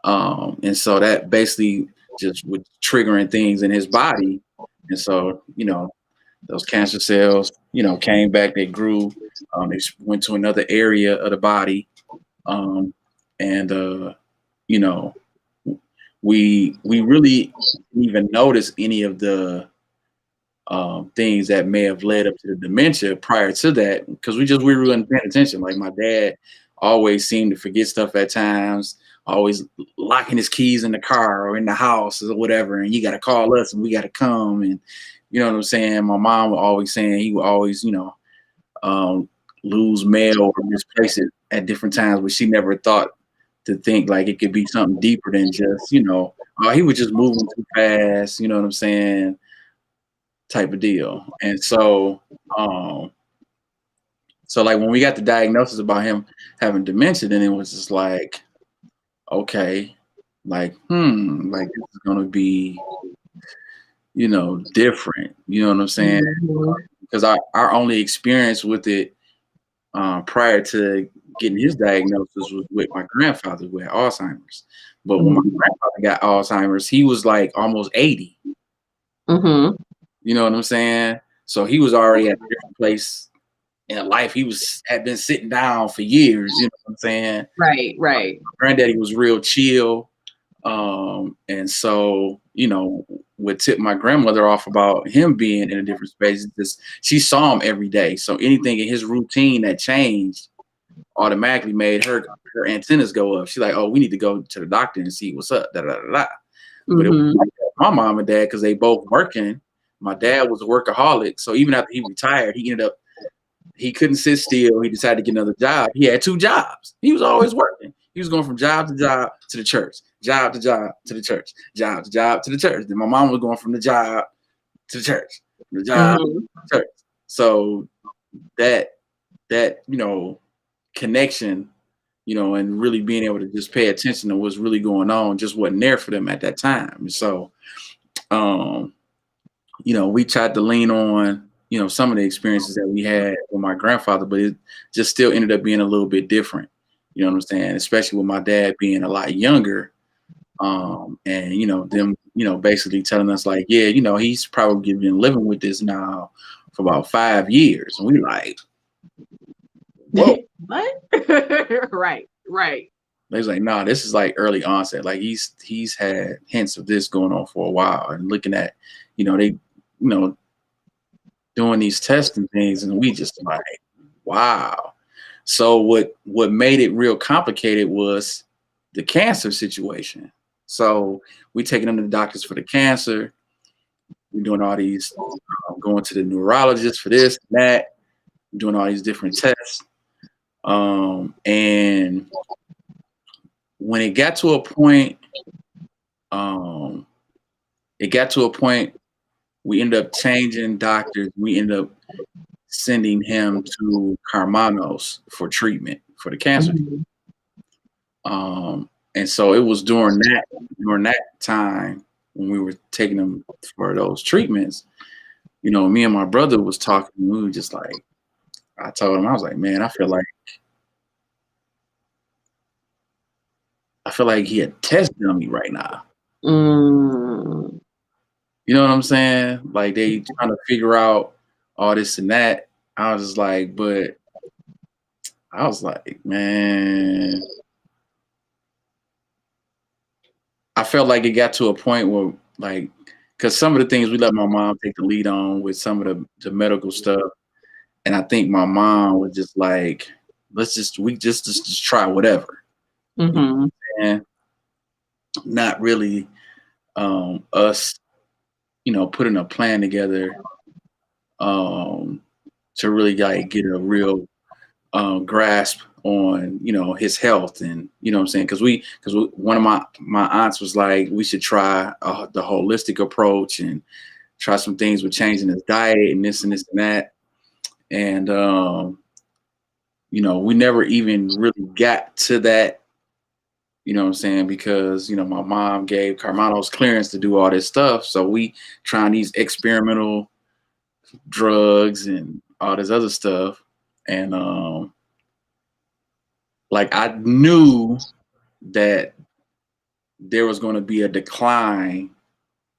And so that basically just was triggering things in his body. And so, you know, those cancer cells, you know, came back, they grew, they went to another area of the body. You know, we really didn't even notice any of the things that may have led up to the dementia prior to that, because we really wasn't paying attention. Like, my dad always seemed to forget stuff at times, always locking his keys in the car or in the house or whatever, and you got to call us and we got to come, and you know what I'm saying. My mom was always saying he would always, lose mail or misplace it at different times, but she never thought to think like it could be something deeper than just, he was just moving too fast, you know what I'm saying, type of deal. And so like when we got the diagnosis about him having dementia, then it was just like, okay, like, like this is gonna be, different. You know what I'm saying? Because our only experience with it prior to getting his diagnosis was with my grandfather who had Alzheimer's. But when my grandfather got Alzheimer's, he was like almost 80. You know what I'm saying? So he was already at a different place in life. He had been sitting down for years. You know what I'm saying? Right. My granddaddy was real chill. And so, would tip my grandmother off about him being in a different space. She saw him every day. So anything in his routine that changed automatically made her antennas go up. She's like, oh, we need to go to the doctor and see what's up. Da, da, da, da. But it was like my mom and dad, because they both working. My dad was a workaholic. So even after he retired, he couldn't sit still. He decided to get another job. He had 2 jobs. He was always working. He was going from job to job to the church, job to job to the church, job to job to the church. Then my mom was going from the job to the church, the job to the church. So that connection, and really being able to just pay attention to what's really going on just wasn't there for them at that time. And so, we tried to lean on, some of the experiences that we had with my grandfather, but it just still ended up being a little bit different. You know what I'm saying? Especially with my dad being a lot younger. And, them, basically telling us like, yeah, he's probably been living with this now for about 5 years. And we like, whoa. What? Right. They was like, nah, this is like early onset. Like he's had hints of this going on for a while. And looking at, they, doing these tests and things, and we just like, wow. So what made it real complicated was the cancer situation. So we taking them to the doctors for the cancer. We're doing all these, going to the neurologist for this and that, doing all these different tests. And when it got to a point, we ended up changing doctors. We ended up sending him to Carmanos for treatment for the cancer. And so it was during that time when we were taking him for those treatments, me and my brother was talking. We were just like, I told him, I was like, man, I feel like he a test dummy right now. You know what I'm saying? Like they trying to figure out all this and that. I was like, man, I felt like it got to a point where, like, because some of the things we let my mom take the lead on with some of the medical stuff, and I think my mom was just like, let's just try whatever, and not really us, putting a plan together to really like get a real grasp on his health, and what I'm saying, because one of my aunts was like, we should try the holistic approach and try some things with changing his diet and this and this and that, and we never even really got to that, what I'm saying, because my mom gave Carmanos clearance to do all this stuff, so we trying these experimental drugs and all this other stuff, and like I knew that there was going to be a decline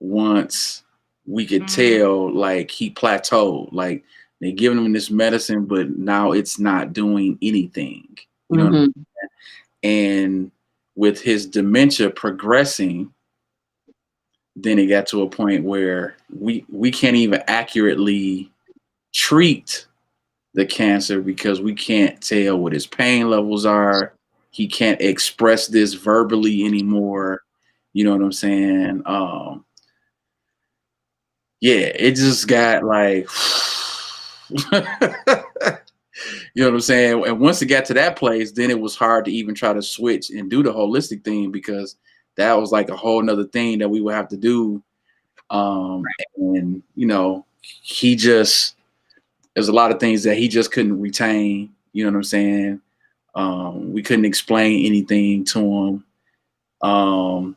once we could tell like he plateaued. Like they giving him this medicine, but now it's not doing anything. You know what I'm saying? And with his dementia progressing, then it got to a point where we can't even accurately treat the cancer because we can't tell what his pain levels are. he can't express this verbally anymore. You know what I'm saying? Yeah, it just got like, you know what I'm saying? And once it got to that place, then it was hard to even try to switch and do the holistic thing, because that was like a whole nother thing that we would have to do. And, you know, there's a lot of things that he just couldn't retain. You know what I'm saying? We couldn't explain anything to him.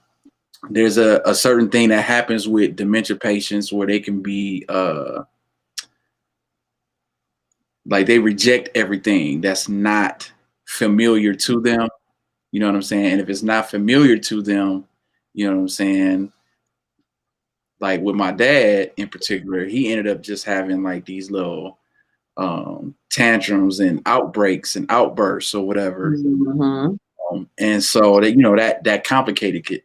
There's a certain thing that happens with dementia patients where they can be like they reject everything that's not familiar to them. You know what I'm saying? And if it's not familiar to them, you know what I'm saying? Like with my dad in particular, he ended up just having like these little tantrums and outbreaks and outbursts or whatever. And so that, you know, that complicated it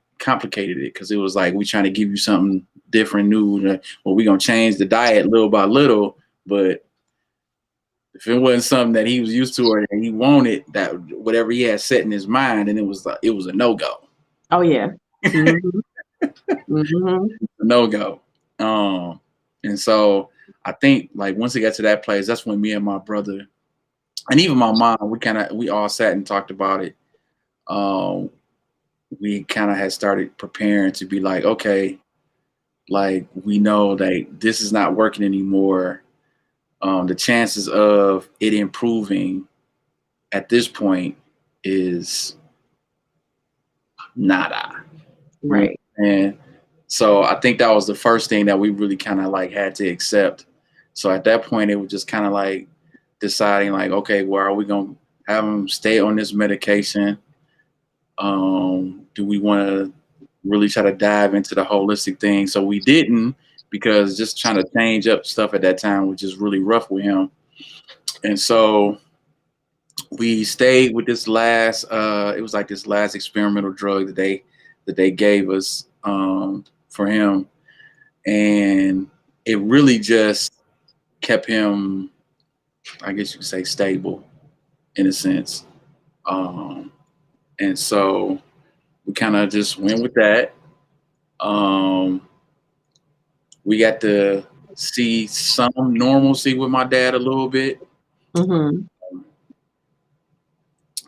because it was like, we trying to give you something different, new. Well, we're gonna change the diet little by little, but if it wasn't something that he was used to or that he wanted, that whatever he had set in his mind, and it was a no-go. Oh yeah. A no-go. And so I think like once it got to that place, that's when me and my brother and even my mom, we all sat and talked about it. We kind of had started preparing to be like, okay, like we know that this is not working anymore. The chances of it improving at this point is nada. Right. And so I think that was the first thing that we really kind of like had to accept. So at that point, it was just kind of like deciding like, okay, well, are we going to have him stay on this medication? Do we want to really try to dive into the holistic thing? So we didn't, because just trying to change up stuff at that time was just really rough with him. And so we stayed with this last, it was like this last experimental drug that they gave us for him. And it really just kept him, I guess you could say, stable in a sense. And so we kind of just went with that. We got to see some normalcy with my dad a little bit.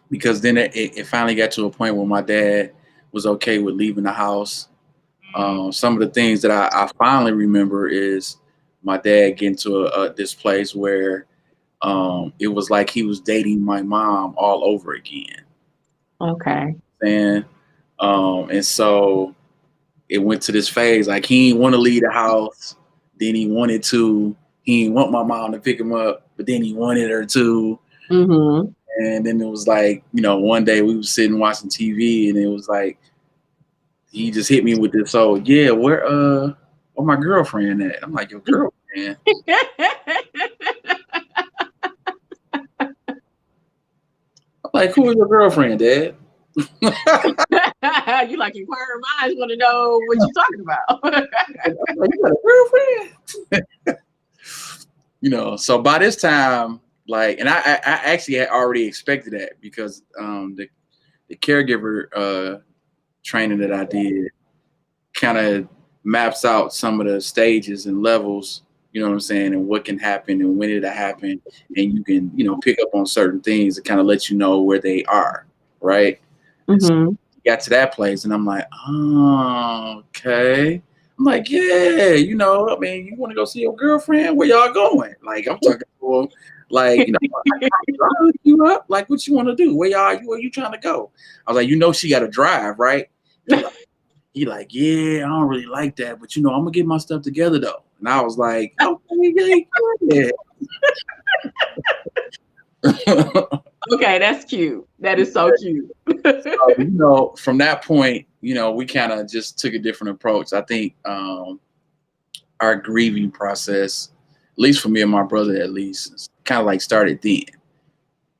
Because then it finally got to a point where my dad was okay with leaving the house. Some of the things that I finally remember is my dad getting to this place where it was like he was dating my mom all over again. Okay. And so it went to this phase, like he didn't want to leave the house, then he wanted to. He didn't want my mom to pick him up, but then he wanted her to. And then it was like, you know, one day we was sitting watching TV, and it was like he just hit me with this, oh yeah, where my girlfriend at? I'm like, your girlfriend? I'm like, who is your girlfriend, Dad? You like inquiring minds want to know what you're talking about. I'm like, you got a girlfriend? You know, so by this time, like, and I actually had already expected that, because the caregiver training that I did kind of maps out some of the stages and levels, you know what I'm saying, and what can happen and when it'll happen, and you can, you know, pick up on certain things to kind of let you know where they are, right? So got to that place, and I'm like, oh, okay. I'm like, yeah, you know, I mean, you want to go see your girlfriend? Where y'all going? Like, I'm talking to, like, you know, I'll hook you up. Like, what you want to do? Where you trying to go? I was like, you know, she got to drive, right? He like, yeah, I don't really like that, but you know, I'm gonna get my stuff together though. And I was like, okay, yeah. Okay, that's cute. That is so cute. So, you know, from that point, you know, we kind of just took a different approach. I think our grieving process, at least for me and my brother, at least, kind of like started then,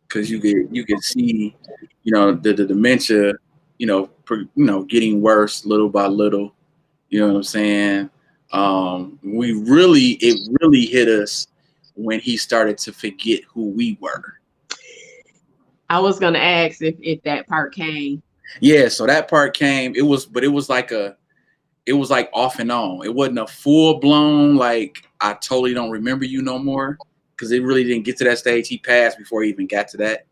because you could see, you know, the dementia, you know, getting worse little by little. You know what I'm saying? It really hit us when he started to forget who we were. I was gonna ask if that part came. Yeah, so that part came. It was like it was like off and on. It wasn't a full blown like I totally don't remember you no more, because it really didn't get to that stage. He passed before he even got to that.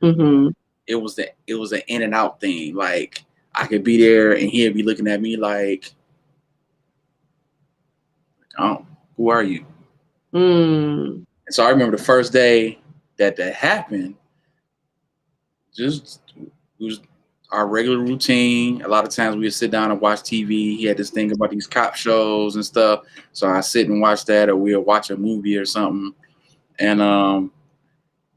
Mm-hmm. It was an in and out thing. Like I could be there and he'd be looking at me like, oh, who are you? Mm. And so I remember the first day that happened. Just it was our regular routine. A lot of times we would sit down and watch TV. He had this thing about these cop shows and stuff. So I sit and watch that, or we'll watch a movie or something. And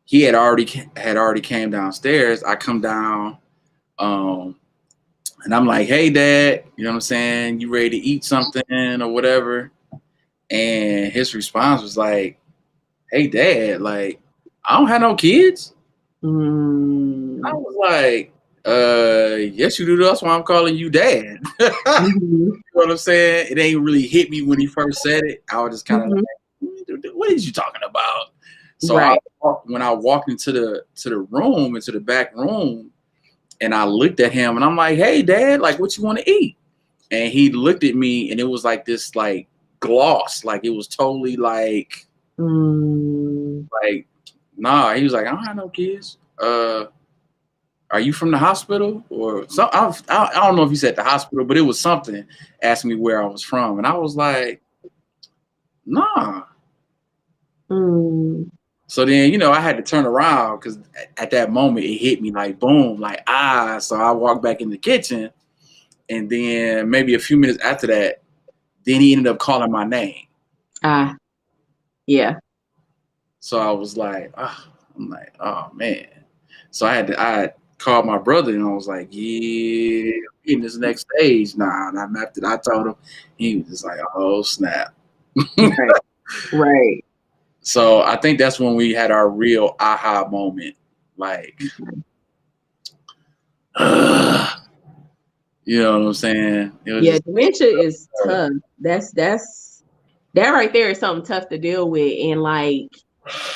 he had already came downstairs. I come down, and I'm like, "Hey, Dad, you know what I'm saying? You ready to eat something or whatever?" And his response was like, "Hey, Dad, like I don't have no kids." Mm. I was like, yes, you do. That's why I'm calling you Dad. Mm-hmm. You know what I'm saying? It ain't really hit me when he first said it. I was just kind of like, what is you talking about? So Right. when I walked into the room, into the back room, and I looked at him and I'm like, hey, Dad, like, what you want to eat? And he looked at me and it was like this, like, gloss. Like, it was totally like, like, nah. He was like, I don't have no kids. Are you from the hospital or something? I don't know if he said the hospital, but it was something. Asking me where I was from, and I was like, nah. Mm. So then, I had to turn around because at that moment it hit me like boom, like So I walked back in the kitchen, and then maybe a few minutes after that, then he ended up calling my name. Yeah. So I was like, I'm like, oh man. So I called my brother and I was like, yeah, in this next stage. Nah, and I mapped it. I told him. He was just like, oh snap. Right. Right. So I think that's when we had our real aha moment. Like, you know what I'm saying? It was just Dementia is tough. That right there is something tough to deal with. And like,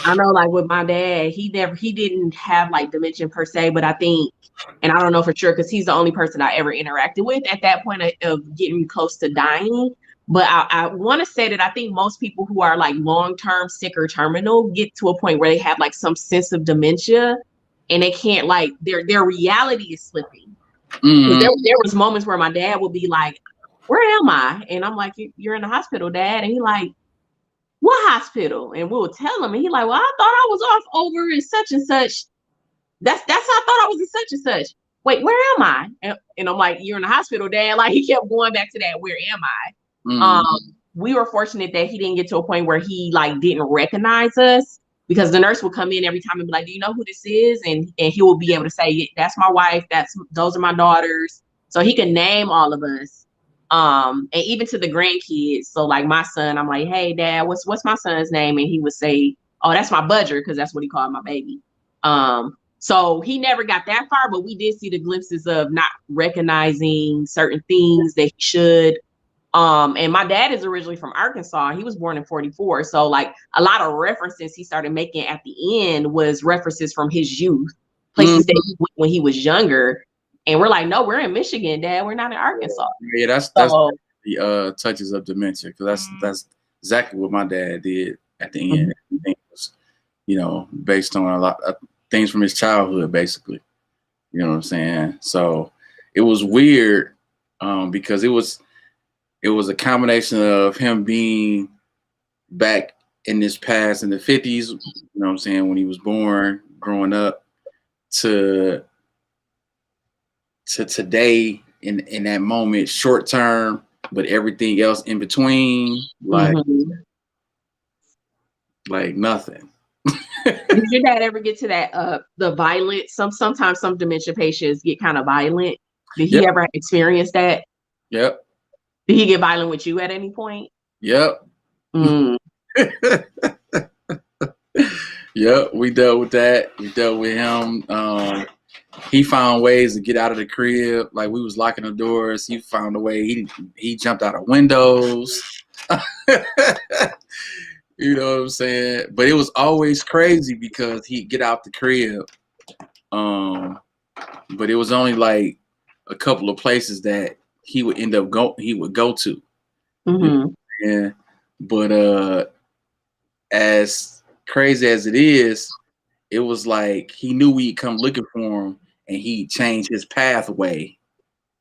I know, like with my dad, he didn't have like dementia per se, but I think, and I don't know for sure because he's the only person I ever interacted with at that point of getting close to dying. But I want to say that I think most people who are like long-term sick or terminal get to a point where they have like some sense of dementia and they can't, like, their reality is slipping. Mm-hmm. There was moments where my dad would be like, where am I? And I'm like, you're in the hospital, Dad. And he like, what hospital? And we'll tell him. And he like, well, I thought I was off over in such and such. That's how I thought I was in such and such. Wait, where am I? And I'm like, you're in the hospital, Dad. Like, he kept going back to that, where am I? Mm-hmm. We were fortunate that he didn't get to a point where he like didn't recognize us, because the nurse would come in every time and be like, do you know who this is? And he will be able to say, that's my wife, those are my daughters. So he can name all of us. And even to the grandkids. So like my son, I'm like, hey, Dad, what's my son's name? And he would say, oh, that's my budger, because that's what he called my baby. So he never got that far, but we did see the glimpses of not recognizing certain things that he should. And my dad is originally from Arkansas. He was born in 44. So like a lot of references he started making at the end was references from his youth, places that he went when he was younger. And we're like, no, we're in Michigan, Dad. We're not in Arkansas. Yeah, that's So, the touches of dementia, because that's exactly what my dad did at the end. Everything was, based on a lot of things from his childhood, basically. You know what I'm saying? So it was weird, because it was a combination of him being back in this past in the 50s, you know what I'm saying, when he was born, growing up, to today in that moment, short term, but everything else in between, like nothing. did your dad ever get to that the violent? Sometimes some dementia patients get kind of violent. Did he ever experience that? Yep. Did he get violent with you at any point? Yep. Yep, we dealt with that. We dealt with him. He found ways to get out of the crib. Like, we was locking the doors. He found a way. He jumped out of windows. You know what I'm saying? But it was always crazy because he'd get out the crib But it was only like a couple of places that he would go to. Mm-hmm. Yeah. But as crazy as it is, it was like he knew we'd come looking for him, and he changed his pathway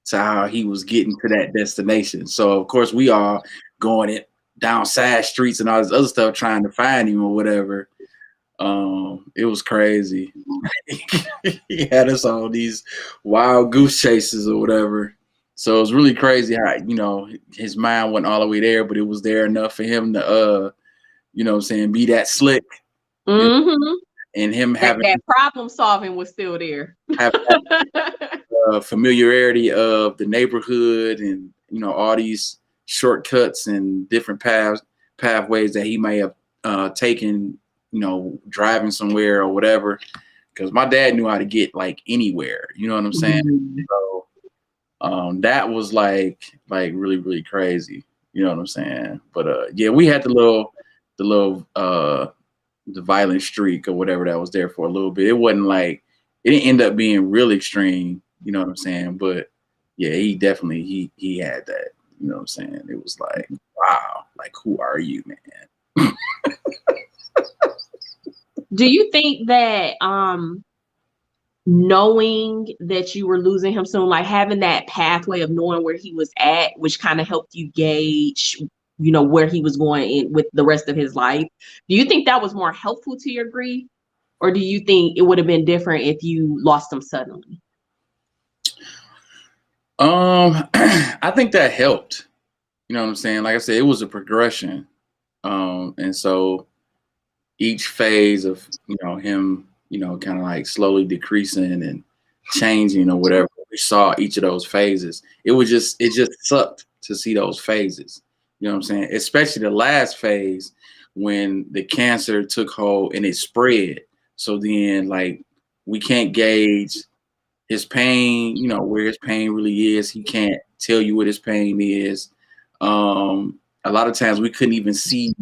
to how he was getting to that destination. So of course we all going it down side streets and all this other stuff trying to find him or whatever. It was crazy. He had us on these wild goose chases or whatever. So it was really crazy how, his mind wasn't all the way there, but it was there enough for him to be that slick. Mm-hmm. And him having that problem solving was still there. have familiarity of the neighborhood and all these shortcuts and different pathways that he may have taken, driving somewhere or whatever. Because my dad knew how to get like anywhere, you know what I'm saying? Mm-hmm. So that was like really, really crazy, you know what I'm saying? But yeah, we had the violent streak or whatever that was there for a little bit. It wasn't like, it didn't end up being real extreme, you know what I'm saying? But yeah, he definitely he had that, you know what I'm saying? It was like, wow, like who are you, man? Do you think that knowing that you were losing him soon, like having that pathway of knowing where he was at, which kind of helped you gauge, where he was going in with the rest of his life, do you think that was more helpful to your grief? Or do you think it would have been different if you lost him suddenly? I think that helped. You know what I'm saying? Like I said, it was a progression. And so each phase of, him, kind of like slowly decreasing and changing or whatever, we saw each of those phases. It just sucked to see those phases. You know what I'm saying? Especially the last phase when the cancer took hold and it spread. So then like we can't gauge his pain, where his pain really is. He can't tell you what his pain is. A lot of times we couldn't even see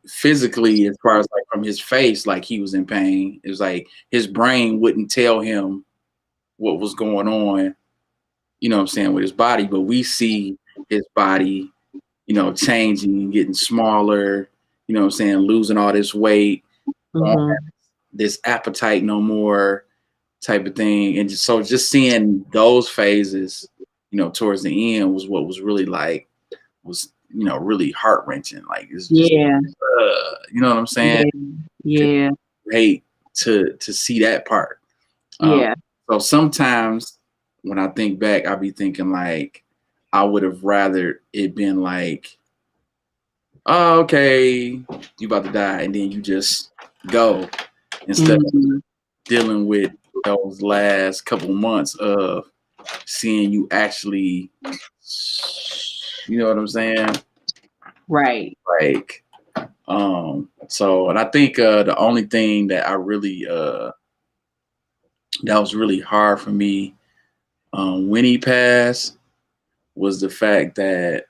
physically as far as like from his face, like he was in pain. It was like his brain wouldn't tell him what was going on, you know what I'm saying, with his body, but we see his body, changing and getting smaller, you know what I'm saying, losing all this weight, Mm-hmm. this appetite no more type of thing. And just seeing those phases, towards the end was what was really like, really heart wrenching. Like, it's just, Yeah. you know what I'm saying? Yeah. Hate to see that part. Yeah. So sometimes when I think back, I be thinking like, I would have rather it been like, oh, okay, you about to die, and then you just go instead of dealing with those last couple months of seeing you actually, you know what I'm saying? Right. Like, so, and I think the only thing that I really that was really hard for me when he passed was the fact that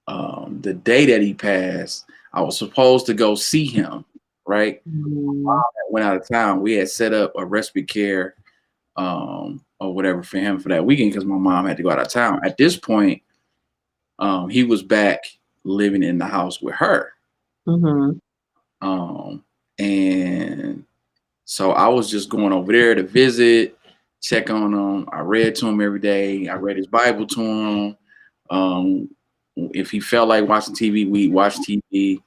the day that he passed, I was supposed to go see him, right? I went out of town. We had set up a respite care or whatever for him for that weekend because my mom had to go out of town. At this point, he was back living in the house with her. Mm-hmm. And so I was just going over there to visit, check on him. I read to him every day. I read his Bible to him. If he felt like watching TV, we'd watch TV.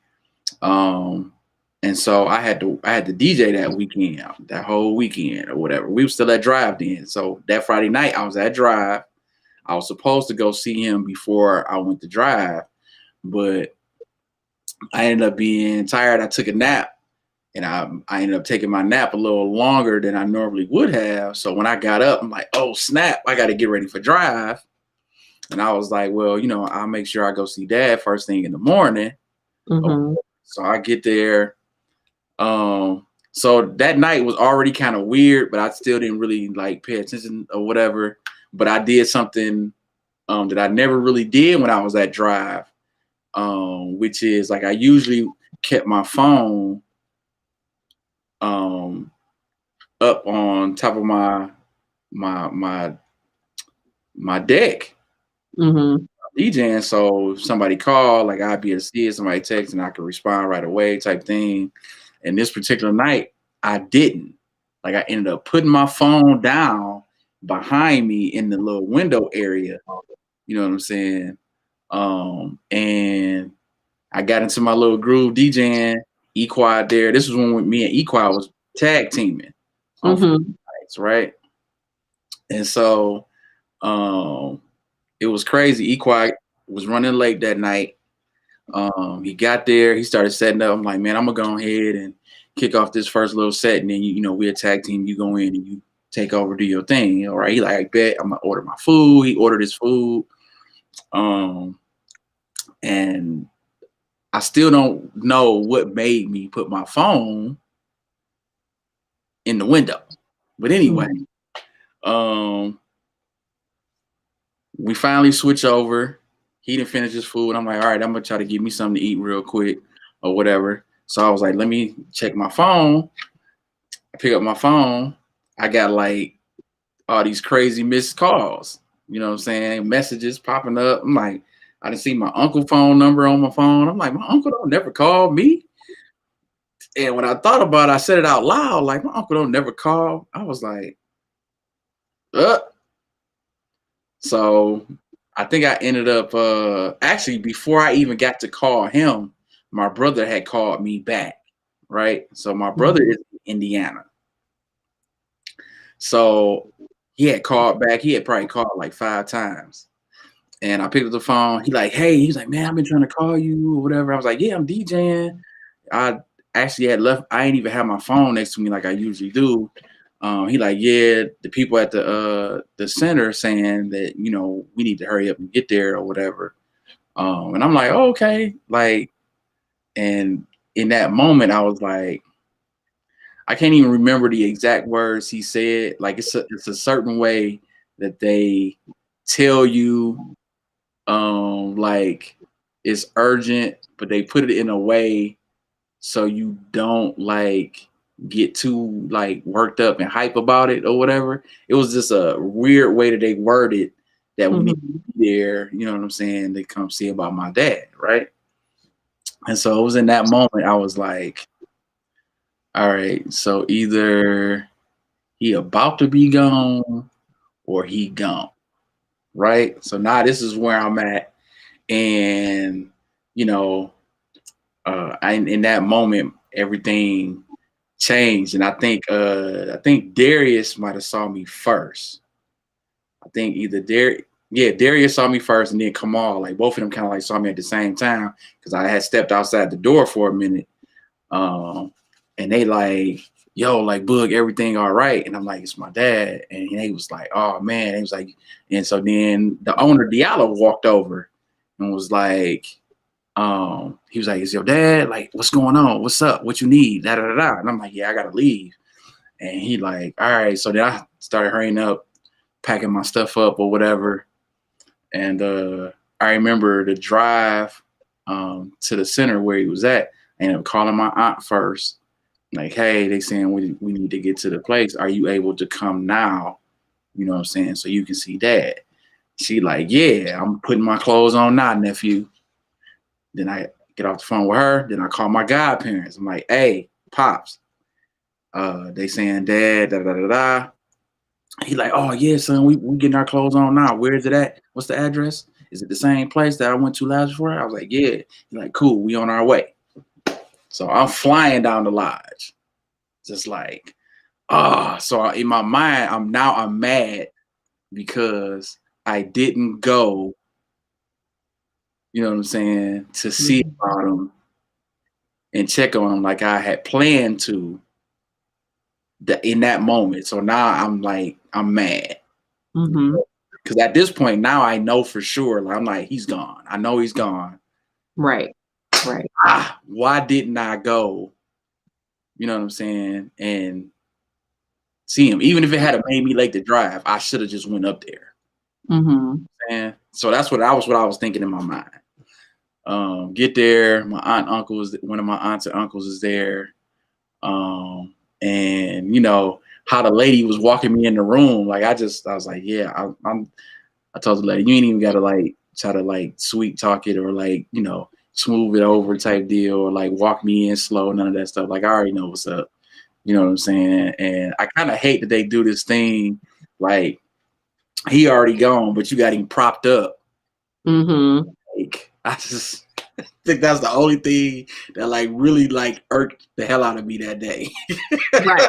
And so I had to DJ that weekend, that whole weekend or whatever. We were still at Drive then. So that Friday night I was at Drive. I was supposed to go see him before I went to Drive, but I ended up being tired. I took a nap. And I ended up taking my nap a little longer than I normally would have. So when I got up, I'm like, oh, snap, I got to get ready for Drive. And I was like, well, I'll make sure I go see Dad first thing in the morning. Mm-hmm. So I get there. So that night was already kind of weird, but I still didn't really like pay attention or whatever. But I did something that I never really did when I was at Drive, which is like I usually kept my phone up on top of my deck Mm-hmm. DJing. So if somebody called, like I'd be able to see it, somebody text and I could respond right away type thing. And this particular night, I didn't. Like I ended up putting my phone down behind me in the little window area. You know what I'm saying? And I got into my little groove DJing, Equad there. This was when me and Equad was tag teaming on Friday nights, right? And so it was crazy. Equad was running late that night. He got there, he started setting up. I'm like, man, I'm gonna go ahead and kick off this first little set, and then you know, we a tag team, you go in and you take over, do your thing. All right. He like, I bet I'm gonna order my food. He ordered his food. And I still don't know what made me put my phone in the window. But anyway, we finally switch over. He didn't finish his food. I'm like, all right, I'm gonna try to get me something to eat real quick or whatever. So I was like, let me check my phone. I pick up my phone. I got like all these crazy missed calls. You know what I'm saying? Messages popping up. I'm like, I didn't see my uncle phone number on my phone. I'm like, my uncle don't never call me. And when I thought about it, I said it out loud, like, my uncle don't never call. I was like, So I think I ended up actually before I even got to call him, my brother had called me back, right? So my brother is in Indiana. So he had called back. He had probably called like 5 times. And I picked up the phone. He's like, man, I've been trying to call you or whatever. I was like, yeah, I'm DJing. I actually had left. I ain't even have my phone next to me like I usually do. He like, yeah, the people at the center saying that, you know, we need to hurry up and get there or whatever. And I'm like, oh, okay. Like, and in that moment, I was like, I can't even remember the exact words he said. Like, it's a certain way that they tell you, like it's urgent, but they put it in a way so you don't like get too like worked up and hype about it or whatever. It was just a weird way that they worded that we need to be there, you know what I'm saying, they come see about my dad, right? And so it was in that moment I was like, all right, so either he about to be gone or he gone, right? So now this is where I'm at. And you know, in that moment, everything changed, and I think Darius might have saw me first. I think either Darius saw me first, and then Kamal, like both of them kind of like saw me at the same time because I had stepped outside the door for a minute, and they like, yo, like Boog, everything all right? And I'm like, it's my dad, and he was like, oh man, he was like, and so then the owner Diallo walked over and was like, he was like, is your dad? Like, what's going on? What's up? What you need? Da, da, da, da. And I'm like, yeah, I gotta leave. And he like, all right. So then I started hurrying up, packing my stuff up or whatever. And I remember the drive to the center where he was at. I ended up calling my aunt first. Like, hey, they saying we need to get to the place. Are you able to come now? You know what I'm saying? So you can see dad. She like, yeah, I'm putting my clothes on now, nephew. Then I get off the phone with her. Then I call my godparents. I'm like, hey, pops. They saying dad, da da da da. He like, oh yeah, son, we getting our clothes on now. Where is it at? What's the address? Is it the same place that I went to last before? I was like, yeah. He's like, cool, we on our way. So I'm flying down the lodge. Just like, so in my mind, I'm mad because I didn't go, you know what I'm saying, to see about him and check on him like I had planned to in that moment. So now I'm like, I'm mad. Because at this point, now I know for sure, like, I'm like, he's gone. I know he's gone. Right. Why didn't I go, you know what I'm saying, and see him? Even if it had made me late to drive, I should have just went up there. And so that's what I was thinking in my mind. Get there, one of my aunts and uncles is there. And you know, how the lady was walking me in the room. Like I was like, yeah, I told the lady, you ain't even gotta like try to like sweet talk it or like, smooth it over type deal or like walk me in slow, none of that stuff. Like I already know what's up. You know what I'm saying? And I kind of hate that they do this thing like he already gone, but you got him propped up. Mm-hmm. Like I just think that's the only thing that like really like irked the hell out of me that day. Right.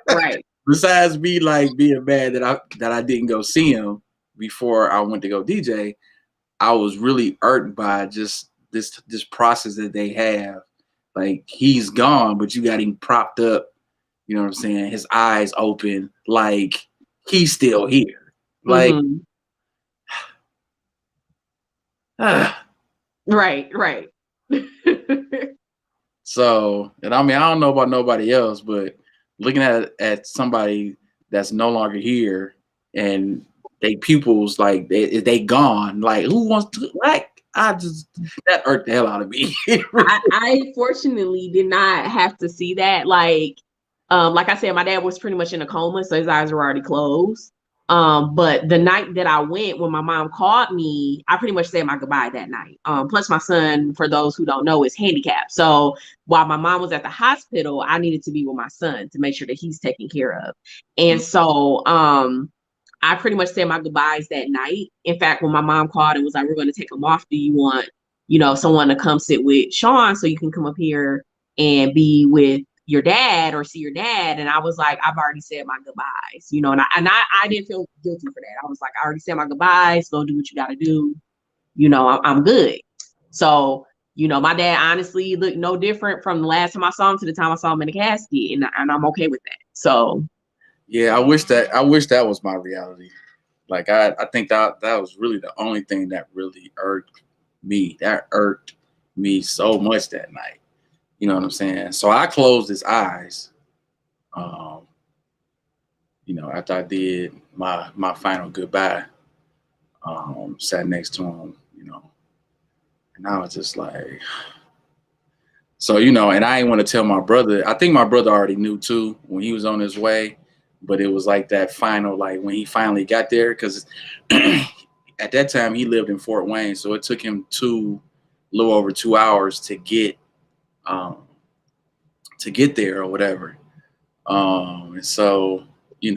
Right. Besides me like being mad that I didn't go see him before I went to go DJ, I was really irked by just this process that they have. Like he's gone, but you got him propped up. You know what I'm saying? His eyes open, like he's still here. Like, Mm-hmm. Right. Right. So, and I mean, I don't know about nobody else, but looking at somebody that's no longer here and they pupils like they gone. Like, who wants to like? I just that irked the hell out of me. I fortunately did not have to see that. Like I said, my dad was pretty much in a coma, so his eyes were already closed. But the night that I went, when my mom called me, I pretty much said my goodbye that night. Plus my son, for those who don't know, is handicapped. So while my mom was at the hospital, I needed to be with my son to make sure that he's taken care of. And so I pretty much said my goodbyes that night. In fact, when my mom called and was like, we're going to take him off, do you want, someone to come sit with Sean so you can come up here and be with your dad or see your dad? And I was like, I've already said my goodbyes, I didn't feel guilty for that. I was like, I already said my goodbyes. Go do what you got to do. I'm good. So, my dad honestly looked no different from the last time I saw him to the time I saw him in the casket, and I'm okay with that. So. Yeah, I wish that was my reality. Like I think that was really the only thing that really irked me. That irked me so much that night. You know what I'm saying? So I closed his eyes. After I did my final goodbye, sat next to him, and I was just like, so, and I didn't want to tell my brother. I think my brother already knew too when he was on his way, but it was like that final, like when he finally got there, because at that time he lived in Fort Wayne, so it took him a little over 2 hours to get there or whatever. And so, he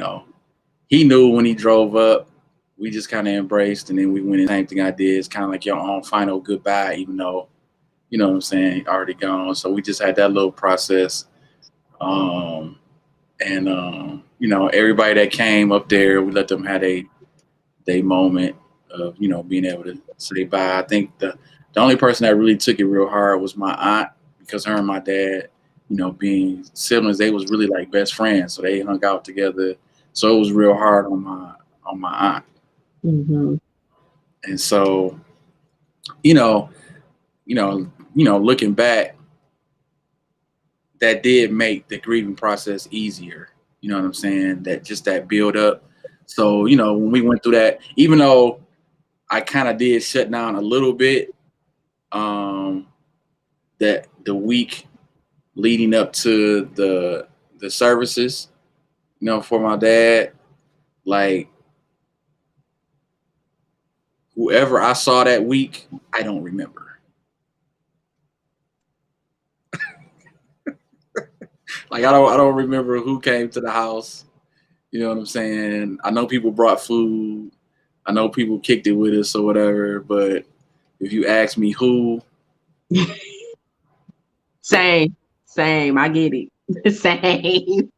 knew when he drove up. We just kind of embraced, and then we went in. Same thing I did. It's kind of like your own final goodbye, even though, you know what I'm saying, already gone. So we just had that little process. Everybody that came up there, we let them have a moment of, being able to say bye. I think the only person that really took it real hard was my aunt, because her and my dad, being siblings, they was really like best friends. So they hung out together. So it was real hard on my aunt. Mm-hmm. And so, looking back, that did make the grieving process easier. You know what I'm saying? That build up. So, when we went through that, even though I kind of did shut down a little bit, that the week leading up to the services, for my dad, like whoever I saw that week, I don't remember. Like I don't remember who came to the house. You know what I'm saying? I know people brought food. I know people kicked it with us or whatever. But if you ask me who, Same. I get it. Same.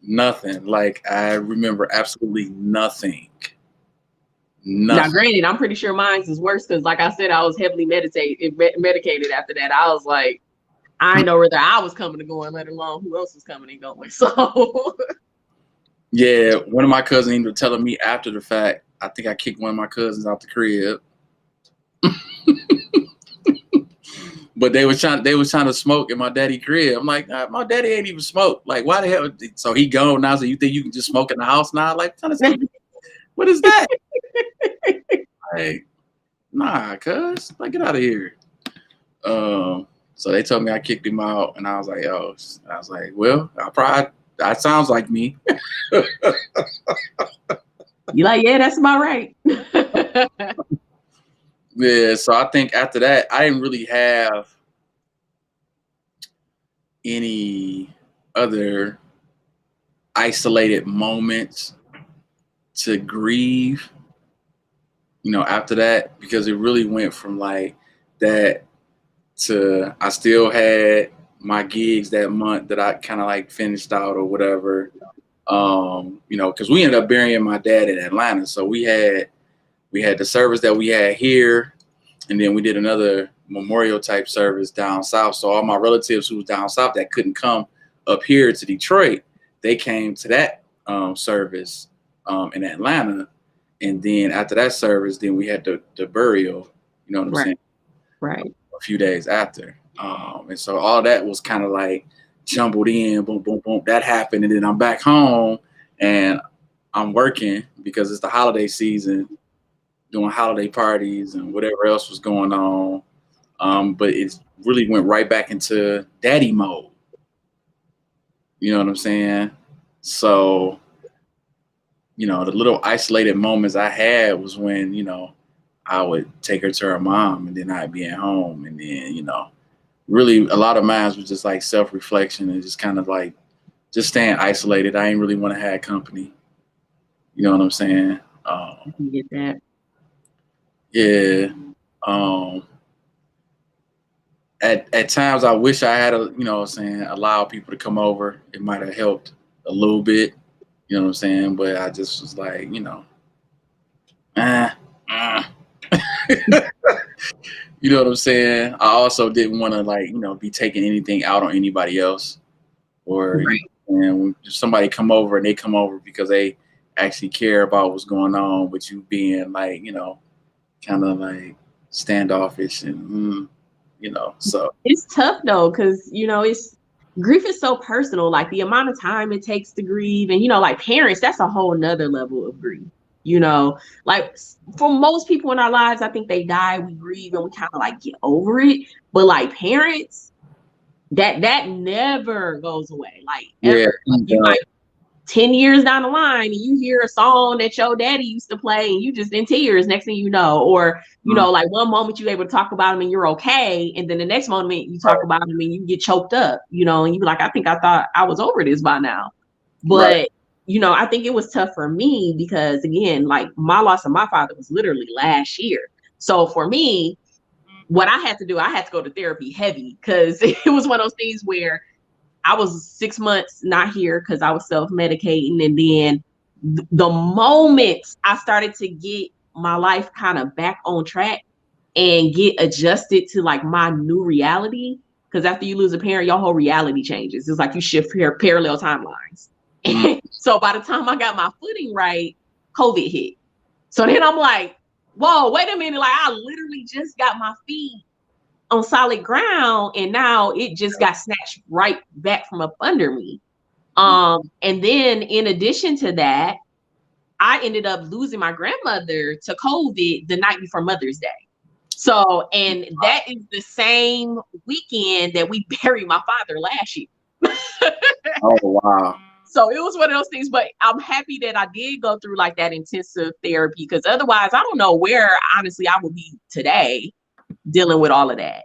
nothing. Like I remember absolutely nothing. Now, Nothing. granted, I'm pretty sure mine's is worse because, like I said, I was heavily medicated after that. I was like, I know whether I was coming and going, let alone who else was coming and going. So, yeah, one of my cousins ended up telling me after the fact, I think I kicked one of my cousins out the crib. But they was trying to smoke in my daddy crib. I'm like, my daddy ain't even smoked. Like, why the hell? So he gone now. So you think you can just smoke in the house now? Like, what is that? Like, nah, cuz, like, get out of here. So they told me I kicked him out, and I was like, well, I that sounds like me. You like, yeah, that's about right. Yeah, so I think after that, I didn't really have any other isolated moments to grieve, after that, because it really went from like that to I still had my gigs that month that I kind of like finished out or whatever. Because we ended up burying my dad in Atlanta. So we had the service that we had here, and then we did another memorial type service down south. So all my relatives who was down south that couldn't come up here to Detroit, they came to that service in Atlanta. And then after that service, then we had the burial, you know what I'm saying? Right. A few days after. And so all that was kind of like jumbled in, boom, boom, boom. That happened. And then I'm back home and I'm working because it's the holiday season, doing holiday parties and whatever else was going on. But it really went right back into daddy mode. You know what I'm saying? So, the little isolated moments I had was when, I would take her to her mom and then I'd be at home. And then, really a lot of mine was just like self-reflection and just kind of like just staying isolated. I ain't really want to have company. You know what I'm saying? I can get that. Yeah. At times I wish I had allow people to come over. It might have helped a little bit, you know what I'm saying? But I just was like, you know what I'm saying? I also didn't want to be taking anything out on anybody else, or Right. when somebody come over and they come over because they actually care about what's going on, with you being like, kind of like standoffish and so It's tough though, because it's grief is so personal. Like the amount of time it takes to grieve, and like parents, that's a whole nother level of grief. Like for most people in our lives, I think they die, we grieve, and we kind of like get over it. But like parents, that never goes away. Like ever. You might 10 years down the line and you hear a song that your daddy used to play and you just in tears next thing you know, or like one moment you're able to talk about him and you're okay, and then the next moment you talk about him and you get choked up, and you're like, I think I thought I was over this by now. But I think it was tough for me because again, like my loss of my father was literally last year. So for me, what I had to do, I had to go to therapy heavy because it was one of those things where I was 6 months not here because I was self-medicating. And then the moment I started to get my life kind of back on track and get adjusted to like my new reality, because after you lose a parent, your whole reality changes. It's like you shift parallel timelines. So by the time I got my footing right, COVID hit. So then I'm like, whoa, wait a minute. Like I literally just got my feet on solid ground and now it just got snatched right back from up under me. And then in addition to that, I ended up losing my grandmother to COVID the night before Mother's Day. So, and that is the same weekend that we buried my father last year. Oh, wow. So it was one of those things, but I'm happy that I did go through like that intensive therapy, because otherwise I don't know where honestly I would be today dealing with all of that,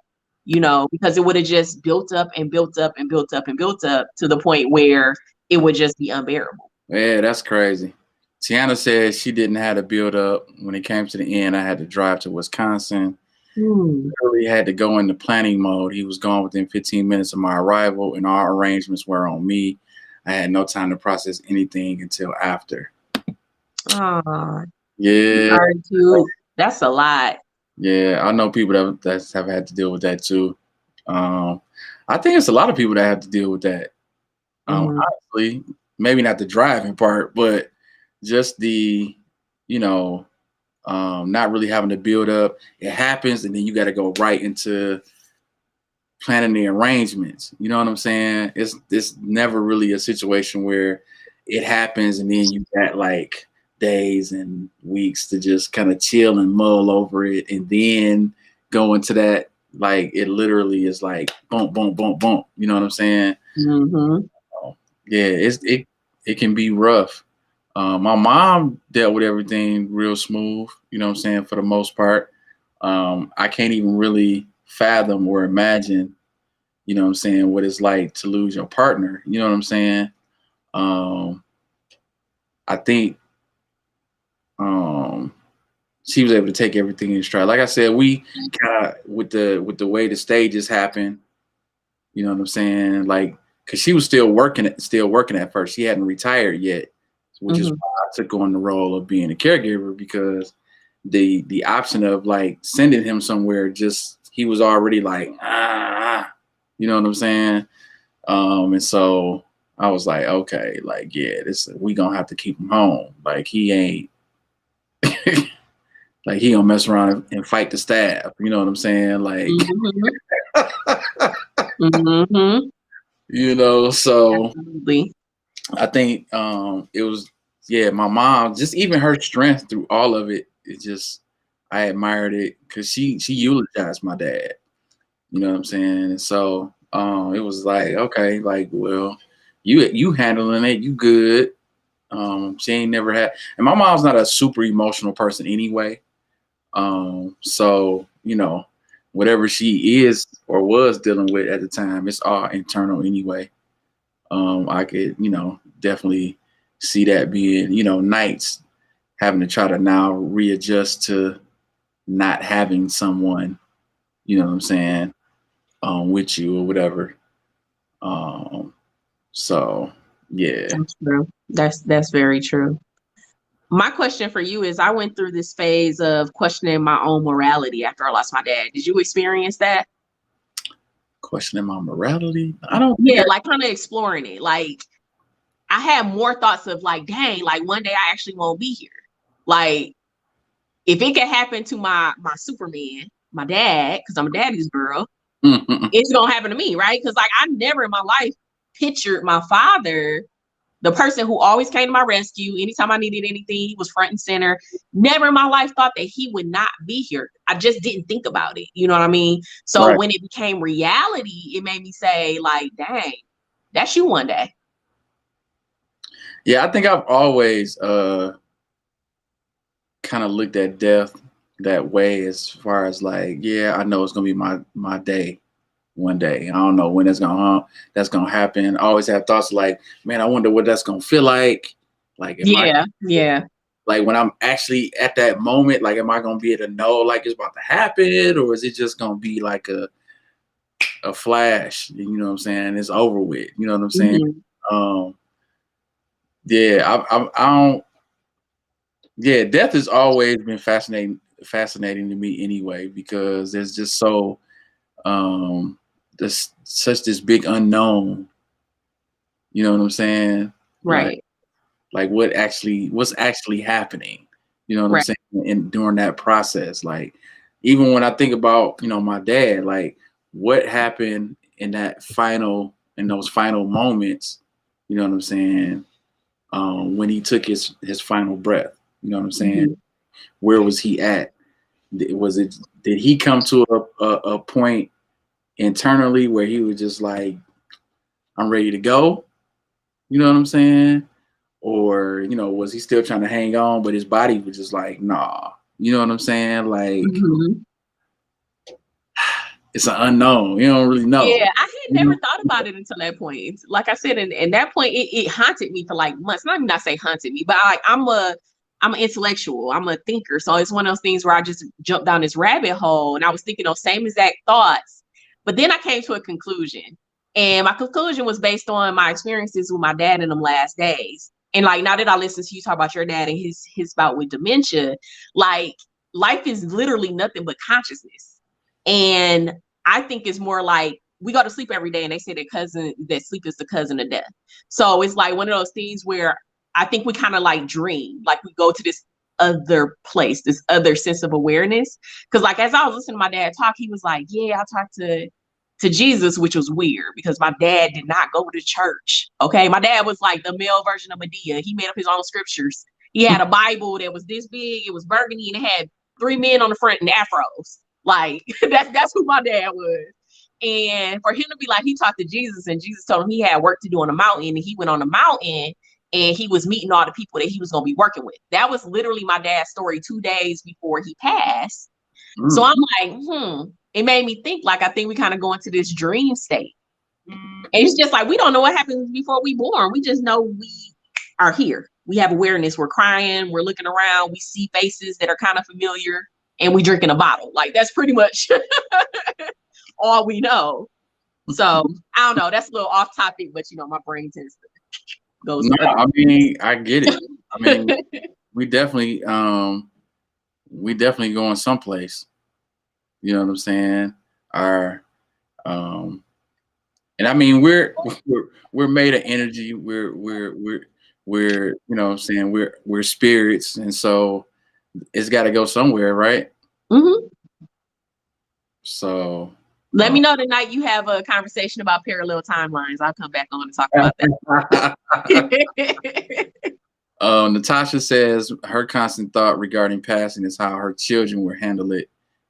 because it would have just built up and built up and built up and built up to the point where it would just be unbearable. Yeah, that's crazy. Tiana said she didn't have to build up. When it came to the end, I had to drive to Wisconsin. Really had to go into planning mode. He was gone within 15 minutes of my arrival, and all arrangements were on me. I had no time to process anything until after. Yeah. That's a lot. Yeah, I know people that have had to deal with that too. I think it's a lot of people that have to deal with that. Honestly, maybe not the driving part, but just the, not really having to build up. It happens, and then you got to go right into planning the arrangements. You know what I'm saying? It's never really a situation where it happens and then you got like days and weeks to just kind of chill and mull over it, and then go into that. Like it literally is like boom, boom, boom, boom. You know what I'm saying? Yeah, it can be rough. My mom dealt with everything real smooth, you know what I'm saying, for the most part. I can't even really fathom or imagine, you know what I'm saying, what it's like to lose your partner, you know what I'm saying? Um, I think um, she was able to take everything in stride. Like I said, we kind of with the way the stages happen, you know what I'm saying? Like, cause she was still working at first. She hadn't retired yet, which is Mm-hmm. why I took on the role of being a caregiver because the option of like sending him somewhere just he was already like you know what I'm saying? And so I was like, okay, like yeah, this we gonna have to keep him home. Like he ain't like he gonna mess around and fight the staff. You know what I'm saying? Like Mm-hmm. Mm-hmm. you know, so Absolutely. I think it was yeah, my mom, just even her strength through all of it, it just I admired it because she eulogized my dad. You know what I'm saying? And so it was like, okay, like well, you handling it, you good. She ain't never had and my mom's not a super emotional person anyway. So, you know, whatever she is or was dealing with at the time, it's all internal anyway. I could, definitely see that being, nights having to try to now readjust to not having someone, you know what I'm saying, with you or whatever. Um, so yeah. That's true. That's very true. My question for you is I went through this phase of questioning my own morality after I lost my dad. Did you experience that? Questioning my morality. I don't think Yeah, like kind of exploring it. Like I had more thoughts of like, dang, like one day I actually won't be here. Like if it could happen to my Superman, my dad, because I'm a daddy's girl, it's gonna happen to me, right? Because like I never in my life pictured my father, the person who always came to my rescue anytime I needed anything, he was front and center. Never in my life thought that he would not be here. I just didn't think about it. You know what I mean? So right. when it became reality, it made me say, like, dang, that's you one day. Yeah, I think I've always kind of looked at death that way as far as like, yeah, I know it's gonna be my day one day. I don't know when that's gonna happen. I always have thoughts like, man, I wonder what that's gonna feel like. Like, am I Yeah, yeah. like when I'm actually at that moment, like, am I gonna be able to know like it's about to happen, or is it just gonna be like a flash? You know what I'm saying? It's over with. You know what I'm saying? Mhm. Um, yeah, I don't. Yeah, death has always been fascinating to me anyway because there's just so there's such this big unknown. You know what I'm saying? Like Right, what's actually happening. You know what I'm right. saying? And during that process, like even when I think about my dad, like what happened in those final moments. You know what I'm saying? When he took his final breath. You know what I'm saying? Mhm. Where was he at? Did he come to a point internally where he was just like, I'm ready to go? You know what I'm saying? Or, was he still trying to hang on, but his body was just like, nah. You know what I'm saying? Like Mhm. it's an unknown. You don't really know. Yeah, I had You never know? thought about it until that point. Like I said, and that point, it haunted me for like months. Not even I say haunted me, but I'm an intellectual. I'm a thinker. So it's one of those things where I just jumped down this rabbit hole and I was thinking those same exact thoughts. But then I came to a conclusion. And my conclusion was based on my experiences with my dad in them last days. And like now that I listen to you talk about your dad and his bout with dementia, like life is literally nothing but consciousness. And I think it's more like we go to sleep every day and they say that sleep is the cousin of death. So it's like one of those things where I think we kind of like dream, like we go to this other place, this other sense of awareness. Cause like as I was listening to my dad talk, he was like, yeah, I talked to Jesus, which was weird because my dad did not go to church. Okay. My dad was like the male version of Medea. He made up his own scriptures. He had a Bible that was this big, it was burgundy, and it had three men on the front and afros. Like that's who my dad was. And for him to be like, he talked to Jesus and Jesus told him he had work to do on the mountain, and he went on the mountain and he was meeting all the people that he was going to be working with. That was literally my dad's story 2 days before he passed. So I'm like, it made me think, like, I think we kind of go into this dream state. And it's just like, we don't know what happens before we born. We just know we are here. We have awareness. We're crying. We're looking around. We see faces that are kind of familiar, and we drinking a bottle. Like, that's pretty much all we know. So I don't know. That's a little off topic, but my brain tends to go. No, I mean, I get it. I mean, we definitely going someplace. You know what I'm saying? And I mean, we're made of energy. We're you know what I'm saying? We're spirits, and so it's got to go somewhere, right? Mm-hmm. So let me know tonight you have a conversation about parallel timelines. I'll come back on and talk about that. Natasha says her constant thought regarding passing is how her children will handle it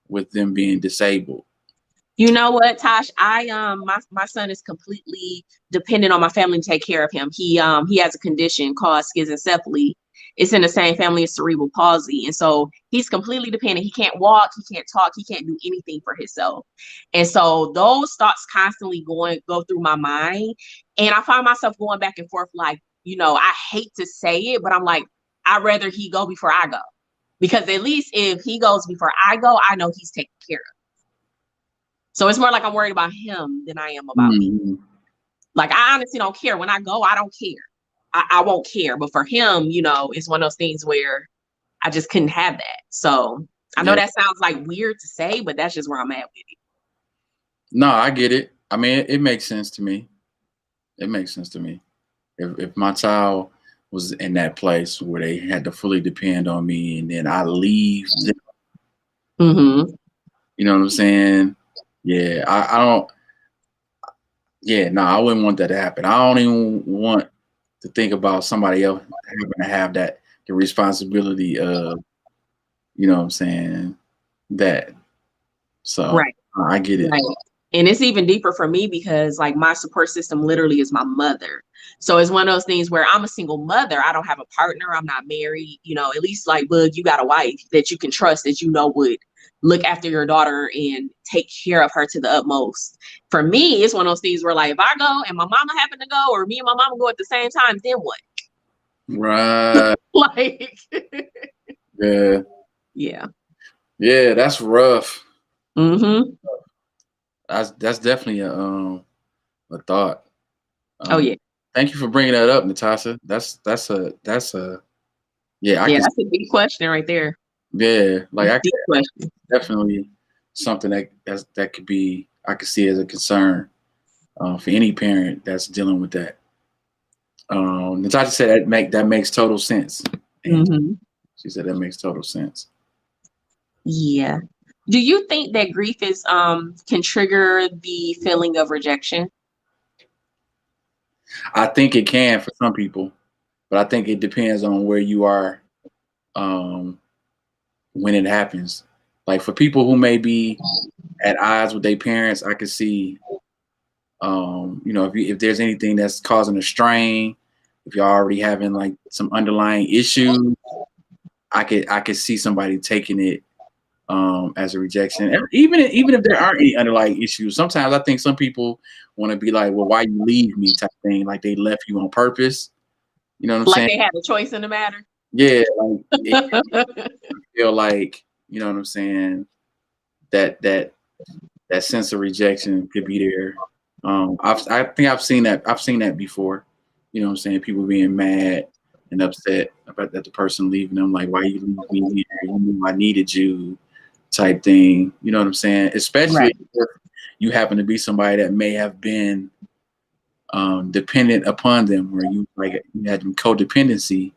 with them being disabled. You know what, Tosh? My son is completely dependent on my family to take care of him. He has a condition called schizencephaly. It's in the same family as cerebral palsy. And so he's completely dependent. He can't walk, he can't talk, he can't do anything for himself. And so those thoughts constantly go through my mind. And I find myself going back and forth, like, I hate to say it, but I'm like, I'd rather he go before I go. Because at least if he goes before I go, I know he's taken care of. So it's more like I'm worried about him than I am about me. Like, I honestly don't care. When I go, I don't care. I won't care. But for him, it's one of those things where I just couldn't have that. So I know that sounds like weird to say, but that's just where I'm at with it. No, I get it. I mean, it makes sense to me. It makes sense to me. If my child was in that place where they had to fully depend on me, and then I leave them, you know what I'm saying? Yeah, I don't. Yeah, no, I wouldn't want that to happen. I don't even want to think about somebody else having to have the responsibility of, you know what I'm saying, that. So right. I get it. Right. And it's even deeper for me because, like, my support system literally is my mother. So it's one of those things where I'm a single mother. I don't have a partner. I'm not married. At least, like, Boog, you got a wife that you can trust, that would look after your daughter and take care of her to the utmost. For me, it's one of those things where, like, if I go and my mama happen to go, or me and my mama go at the same time, then what? Right. Like, yeah, that's rough. That's definitely a thought. Oh yeah. Thank you for bringing that up, Natasha. That's a yeah. That's a big question right there. Yeah, like definitely something that could be, I could see as a concern for any parent that's dealing with that. Natasha said that makes total sense. She said that makes total sense. Yeah. Do you think that grief can trigger the feeling of rejection? I think it can for some people, but I think it depends on where you are when it happens. Like, for people who may be at odds with their parents, I could see, if there's anything that's causing a strain, if you're already having like some underlying issues, I could see somebody taking it as a rejection. And even if there aren't any underlying issues, sometimes I think some people want to be like, well, why you leave me, type thing, like they left you on purpose. You know what I'm saying? Like they had a choice in the matter. Yeah, like I feel like, you know what I'm saying, that sense of rejection could be there. I think I've seen that before. You know what I'm saying? People being mad and upset about that the person leaving them, like, why you leave me here? You knew I needed you, type thing. You know what I'm saying? Especially if you happen to be somebody that may have been dependent upon them, where you had some codependency,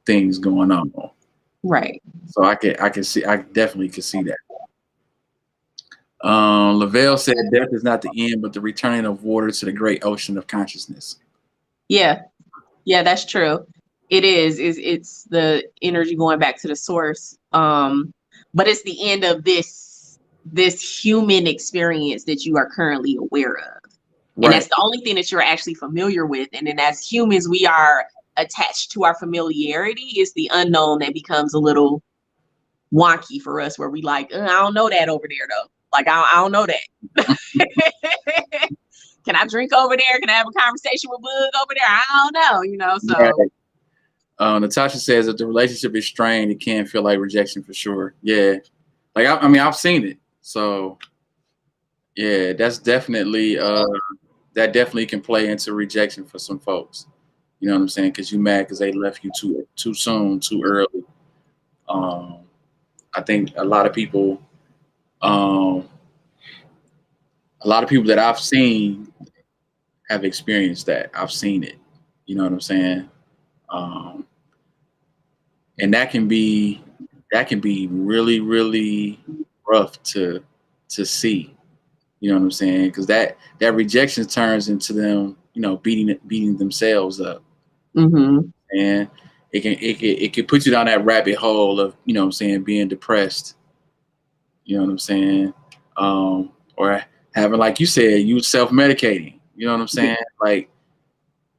things going on. Right. So I definitely could see that. Lavelle said death is not the end, but the returning of water to the great ocean of consciousness. Yeah, that's true. It is. It's the energy going back to the source. But it's the end of this this human experience that you are currently aware of. And that's the only thing that you're actually familiar with. And then as humans, we are attached to our familiarity. It's the unknown that becomes a little wonky for us, where we like, I don't know that over there though. Like, I don't know that. Can I drink over there? Can I have a conversation with Boog over there? I don't know, so. Yeah. Natasha says if the relationship is strained, it can feel like rejection for sure. Yeah. Like, I mean, I've seen it. So, yeah, that's definitely, that definitely can play into rejection for some folks. You know what I'm saying? Because you mad because they left you too soon, too early. I think a lot of people that I've seen have experienced that. I've seen it. You know what I'm saying? And that can be really, really rough to see. You know what I'm saying? Because that rejection turns into them, beating themselves up. Mm-hmm. And it can put you down that rabbit hole of, you know what I'm saying, being depressed. You know what I'm saying? Or having, like you said, you self-medicating. You know what I'm saying? Like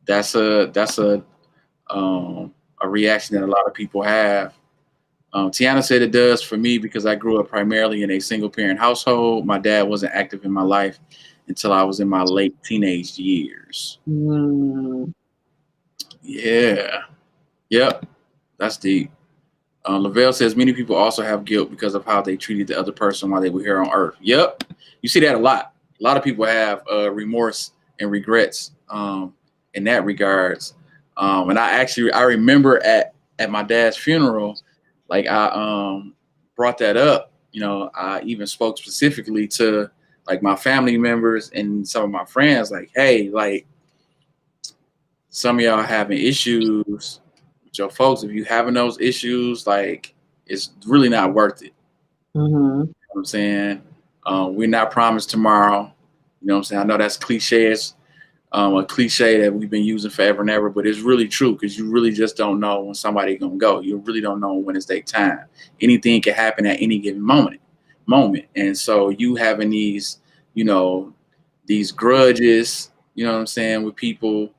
that's a reaction that a lot of people have. Tiana said it does for me because I grew up primarily in a single parent household. My dad wasn't active in my life until I was in my late teenage years. Yeah. Yep. That's deep. Lavelle says many people also have guilt because of how they treated the other person while they were here on earth. Yep. You see that a lot. A lot of people have remorse and regrets in that regards. And I remember at my dad's funeral, like I brought that up. I even spoke specifically to like my family members and some of my friends, like, hey, like some of y'all having issues with your folks. If you having those issues, like it's really not worth it. Mm-hmm. You know what I'm saying? We're not promised tomorrow. You know what I'm saying? I know that's cliches. A cliche that we've been using forever and ever, but it's really true because you really just don't know when somebody's gonna go. You really don't know when it's their time. Anything can happen at any given moment. And so you having these, these grudges, you know what I'm saying, with people,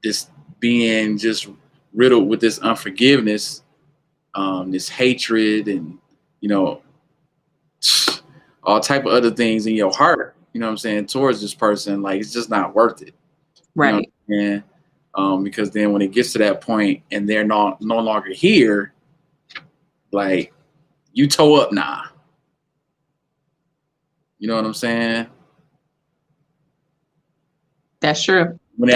just being just riddled with this unforgiveness, this hatred, and all type of other things in your heart. You know what I'm saying, towards this person, like it's just not worth it. Right. Because then when it gets to that point and they're no longer here, like you toe up now. You know what I'm saying? That's true. When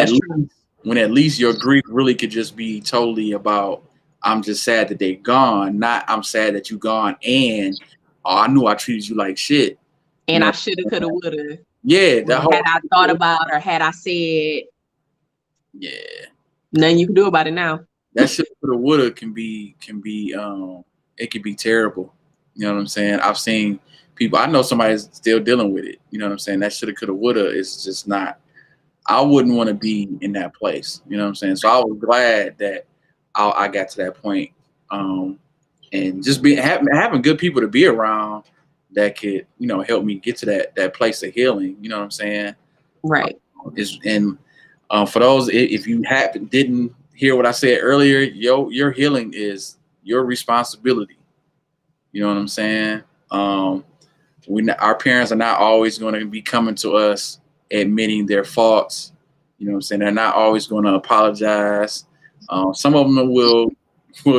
at least your grief really could just be totally about, I'm just sad that they're gone, not I'm sad that you gone and I knew I treated you like shit. And I shoulda, coulda, woulda. Yeah, had I thought about or had I said, yeah, nothing you can do about it now. That shit coulda, woulda can be it can be terrible. You know what I'm saying? I've seen people. I know somebody's still dealing with it. You know what I'm saying? That shoulda, coulda, woulda is just not. I wouldn't want to be in that place. You know what I'm saying? So I was glad that I got to that point, and just having good people to be around that could, help me get to that place of healing. You know what I'm saying? Right. For those, if you didn't hear what I said earlier, your healing is your responsibility. You know what I'm saying? Our parents are not always going to be coming to us admitting their faults. You know what I'm saying? They're not always going to apologize. Some of them will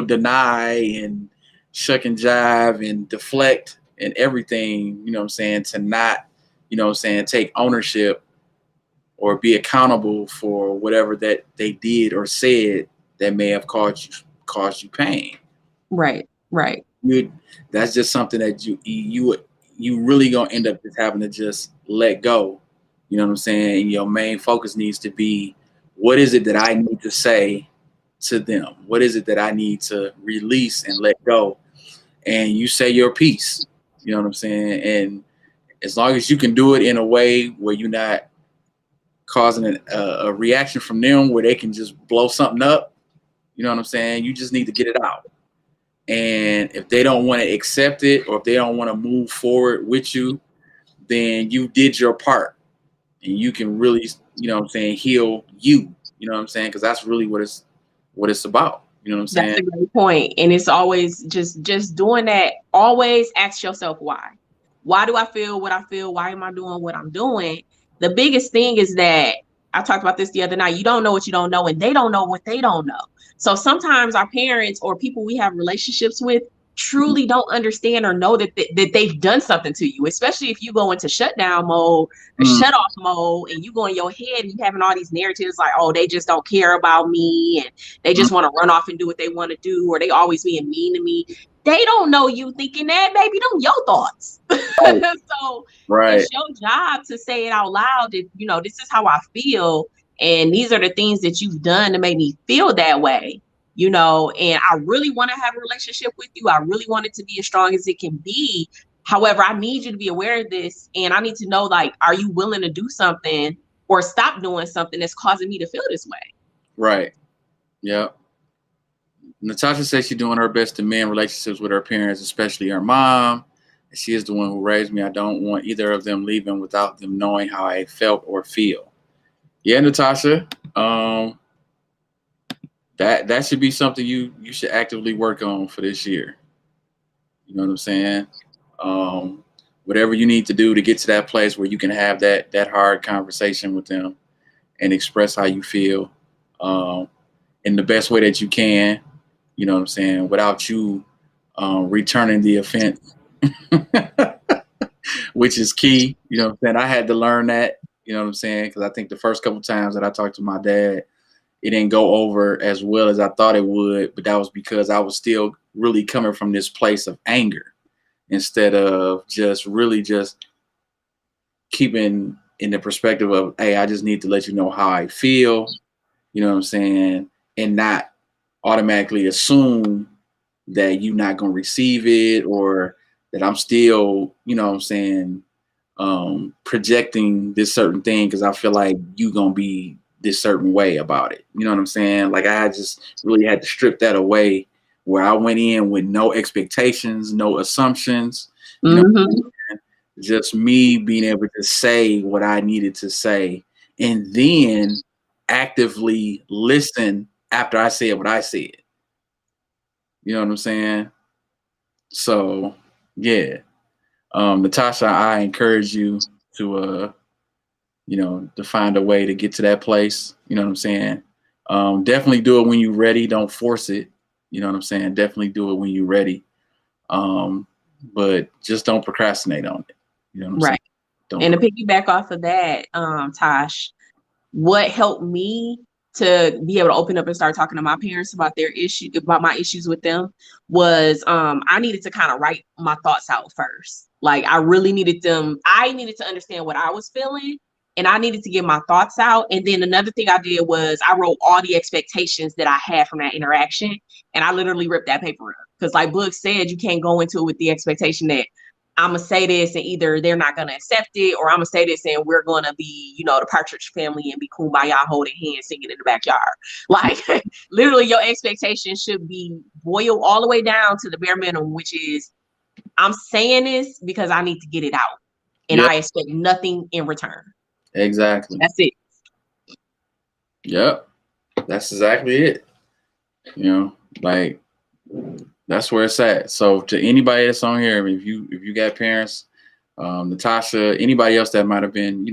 deny and shuck and jive and deflect and everything, you know what I'm saying, to not, take ownership or be accountable for whatever that they did or said that may have caused you pain. Right. That's just something that you really gonna end up just having to just let go. You know what I'm saying? And your main focus needs to be, what is it that I need to say to them? What is it that I need to release and let go? And you say your piece. You know what I'm saying? And as long as you can do it in a way where you're not causing a reaction from them where they can just blow something up, you know what I'm saying? You just need to get it out. And if they don't want to accept it, or if they don't want to move forward with you, then you did your part, and you can really, heal you. You know what I'm saying? Because that's really what it's about. You know what I'm That's saying? a great point. And it's always just doing that. Always ask yourself why. Why do I feel what I feel? Why am I doing what I'm doing? The biggest thing is that I talked about this the other night. You don't know what you don't know, and they don't know what they don't know. So sometimes our parents or people we have relationships with truly don't understand or know that they've done something to you, especially if you go into shutdown mode or Mm, shut off mode, and you go in your head and you having all these narratives like, oh, they just don't care about me, and they mm, just want to run off and do what they want to do, or they always being mean to me. They don't know you thinking that, baby. Them your thoughts. right. So Right. it's your job to say it out loud that, this is how I feel. And these are the things that you've done to make me feel that way, and I really want to have a relationship with you. I really want it to be as strong as it can be. However, I need you to be aware of this. And I need to know, like, are you willing to do something or stop doing something that's causing me to feel this way? Right. Yep. Natasha says she's doing her best to mend relationships with her parents, especially her mom. She is the one who raised me. I don't want either of them leaving without them knowing how I felt or feel. Yeah, Natasha. That should be something you should actively work on for this year. You know what I'm saying? Whatever you need to do to get to that place where you can have that hard conversation with them and express how you feel in the best way that you can. You know what I'm saying? Without you returning the offense, which is key. You know what I'm saying? I had to learn that. You know what I'm saying? Because I think the first couple times that I talked to my dad, it didn't go over as well as I thought it would. But that was because I was still really coming from this place of anger instead of just really just keeping in the perspective of, hey, I just need to let you know how I feel. You know what I'm saying? And not automatically assume that you're not going to receive it, or that I'm still, projecting this certain thing because I feel like you going to be this certain way about it. You know what I'm saying? Like, I just really had to strip that away, where I went in with no expectations, no assumptions, you know, Mm-hmm. just me being able to say what I needed to say, and then actively listen after I said what I said. You know what I'm saying? So, yeah. Natasha, I encourage you to, to find a way to get to that place. You know what I'm saying? Definitely do it when you're ready. Don't force it. You know what I'm saying? Definitely do it when you're ready. But just don't procrastinate on it. You know what I'm saying? Right. Don't. And to piggyback off of that, Tosh, what helped me to be able to open up and start talking to my parents about about my issues with them was I needed to kind of write my thoughts out first. Like, I needed to understand what I was feeling, and I needed to get my thoughts out. And then another thing I did was I wrote all the expectations that I had from that interaction, and I literally ripped that paper up. Because like Boog said, you can't go into it with the expectation that I'm gonna say this and either they're not gonna accept it, or I'm gonna say this and we're gonna be, the Partridge Family and be kumbaya holding hands singing in the backyard. Like, literally, your expectations should be boiled all the way down to the bare minimum, which is, I'm saying this because I need to get it out, and Yep. I expect nothing in return. Exactly. That's it. Yep. That's exactly it. Like, that's where it's at. So to anybody that's on here, if you got parents, Natasha, anybody else that might have been,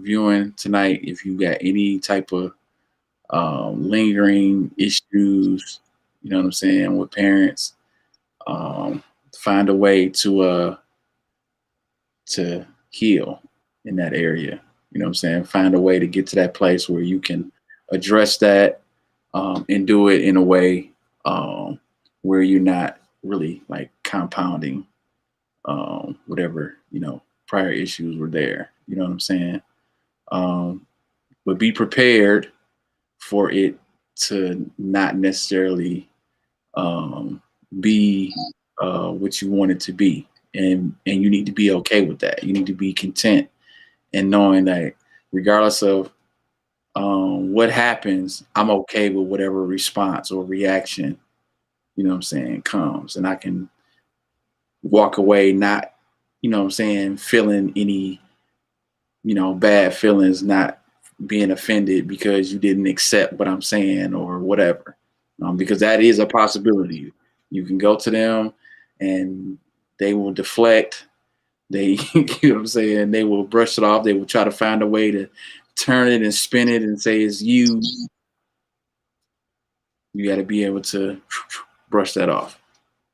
viewing tonight, if you got any type of lingering issues, you know what I'm saying, with parents, find a way to heal in that area. You know what I'm saying? Find a way to get to that place where you can address that and do it in a way where you're not really like compounding whatever, prior issues were there. You know what I'm saying? But be prepared for it to not necessarily be what you want it to be. And you need to be okay with that. You need to be content and knowing that regardless of what happens, I'm okay with whatever response or reaction, you know what I'm saying, comes, and I can walk away not, you know what I'm saying, feeling any, you know, bad feelings, not being offended because you didn't accept what I'm saying or whatever. Because that is a possibility. You can go to them and they will deflect. They, you know what I'm saying, they will brush it off. They will try to find a way to turn it and spin it and say it's you. You got to be able to brush that off.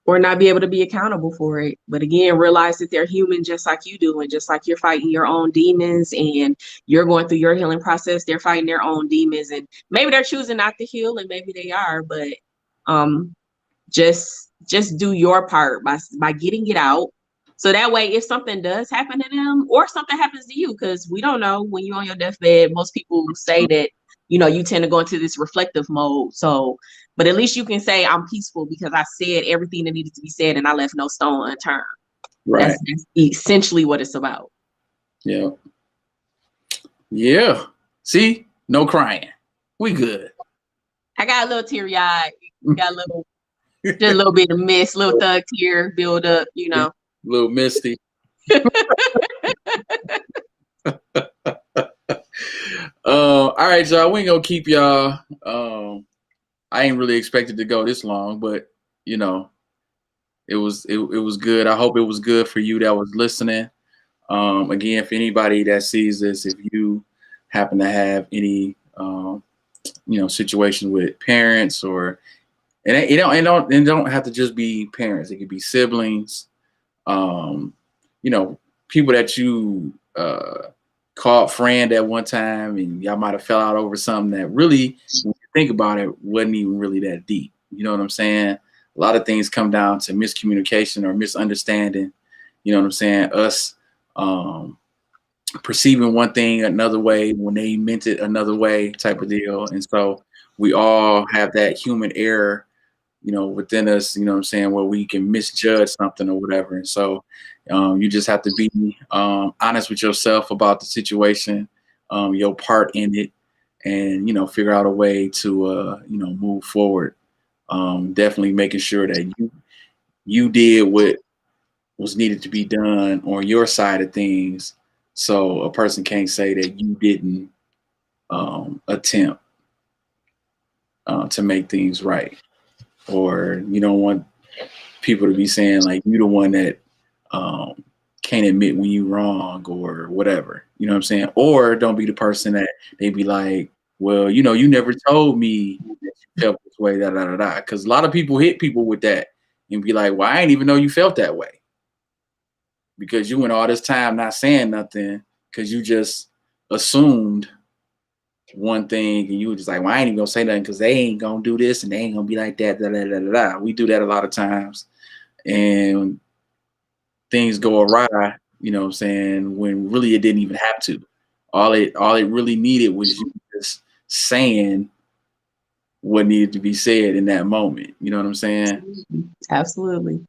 Or not be able to be accountable for it. But again, realize that they're human just like you do. And just like you're fighting your own demons and you're going through your healing process, they're fighting their own demons. And maybe they're choosing not to heal, and maybe they are. But just do your part by getting it out. So that way, if something does happen to them or something happens to you, because we don't know when you're on your deathbed, most people say that, you know, you tend to go into this reflective mode. So, but at least you can say I'm peaceful because I said everything that needed to be said and I left no stone unturned. Right. That's essentially what it's about. Yeah. Yeah. See, no crying. We good. I got a little teary-eyed. Got a little, just a little bit of mist, little thug tear build up, you know. A little misty. All right, y'all. We ain't gonna keep y'all. I ain't really expected to go this long, but you know, it was good. I hope it was good for you that was listening. Again, for anybody that sees this, if you happen to have any you know, situations with parents, or it don't have to just be parents. It could be siblings. You know, people that you called friend at one time, and y'all might have fell out over something that really, when you think about it, wasn't even really that deep. You know what I'm saying? A lot of things come down to miscommunication or misunderstanding. You know what I'm saying? Us perceiving one thing another way when they meant it another way, type of deal. And so we all have that human error, you know, within us, you know what I'm saying, where we can misjudge something or whatever. And so you just have to be honest with yourself about the situation, your part in it, and, you know, figure out a way to, you know, move forward. Definitely making sure that you did what was needed to be done on your side of things, so a person can't say that you didn't attempt to make things right. Or you don't want people to be saying like you the one that can't admit when you wrong or whatever. You know what I'm saying? Or don't be the person that they be like, well, you know, you never told me that you felt this way, da da da da. Because a lot of people hit people with that and be like, well, I didn't even know you felt that way. Because you went all this time not saying nothing because you just assumed one thing, and you were just like, well, I ain't even gonna say nothing because they ain't gonna do this and they ain't gonna be like that, da, da, da, da, da. We do that a lot of times, and things go awry, you know what I'm saying, when really it didn't even have to. All it really needed was you just saying what needed to be said in that moment. You know what I'm saying? Absolutely.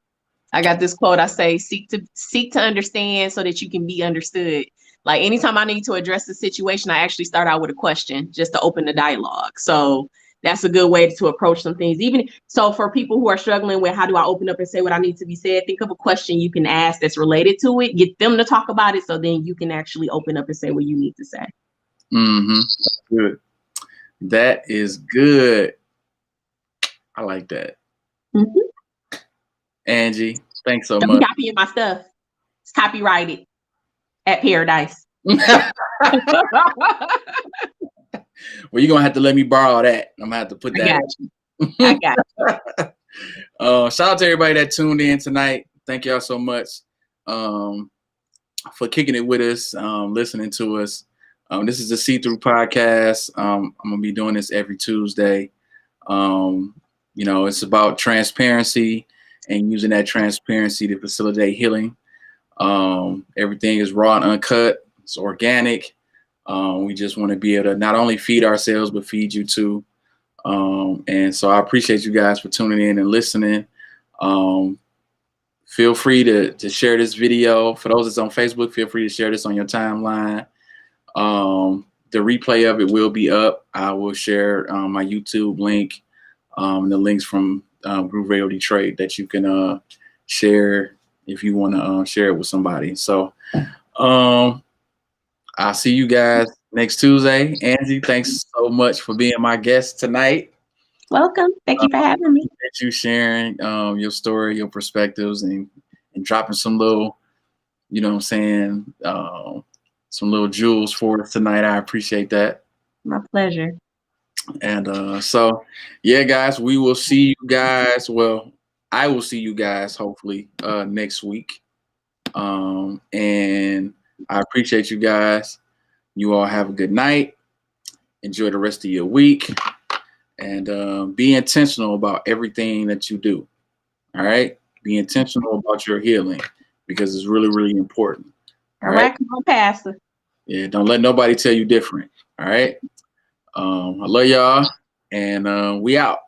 I got this quote. I say, seek to understand so that you can be understood. Like anytime I need to address the situation, I actually start out with a question just to open the dialogue. So that's a good way to approach some things. Even so, for people who are struggling with how do I open up and say what I need to be said, think of a question you can ask that's related to it. Get them to talk about it, so then you can actually open up and say what you need to say. Mm-hmm. That's good. That is good. I like that. Mm-hmm. Angie, thanks so Don't much. be copying my stuff. It's copyrighted at Paradise. Well, you're gonna have to let me borrow that. I'm gonna have to put that. I got you. Shout out to everybody that tuned in tonight. Thank y'all so much for kicking it with us, listening to us. This is the thrU podcast. I'm gonna be doing this every Tuesday. You know, it's about transparency and using that transparency to facilitate healing. Everything is raw and uncut. It's organic. We just want to be able to not only feed ourselves, but feed you too. And so I appreciate you guys for tuning in and listening. Feel free to share this video. For those that's on Facebook, feel free to share this on your timeline. The replay of it will be up. I will share my YouTube link, the links from Groove Radio Detroit that you can share if you want to share it with somebody. So I'll see you guys next Tuesday. Angie, thanks so much for being my guest tonight. Welcome. Thank you for having me. Thank you sharing your story, your perspectives, and dropping some little, you know what I'm saying, some little jewels for us tonight. I appreciate that. My pleasure. And so, yeah, guys, we will see you guys. Well, I will see you guys hopefully next week. And I appreciate you guys. You all have a good night. Enjoy the rest of your week. And be intentional about everything that you do. All right? Be intentional about your healing because it's really, really important. All right, come on, Pastor. Yeah, don't let nobody tell you different. All right? I love y'all, and we out.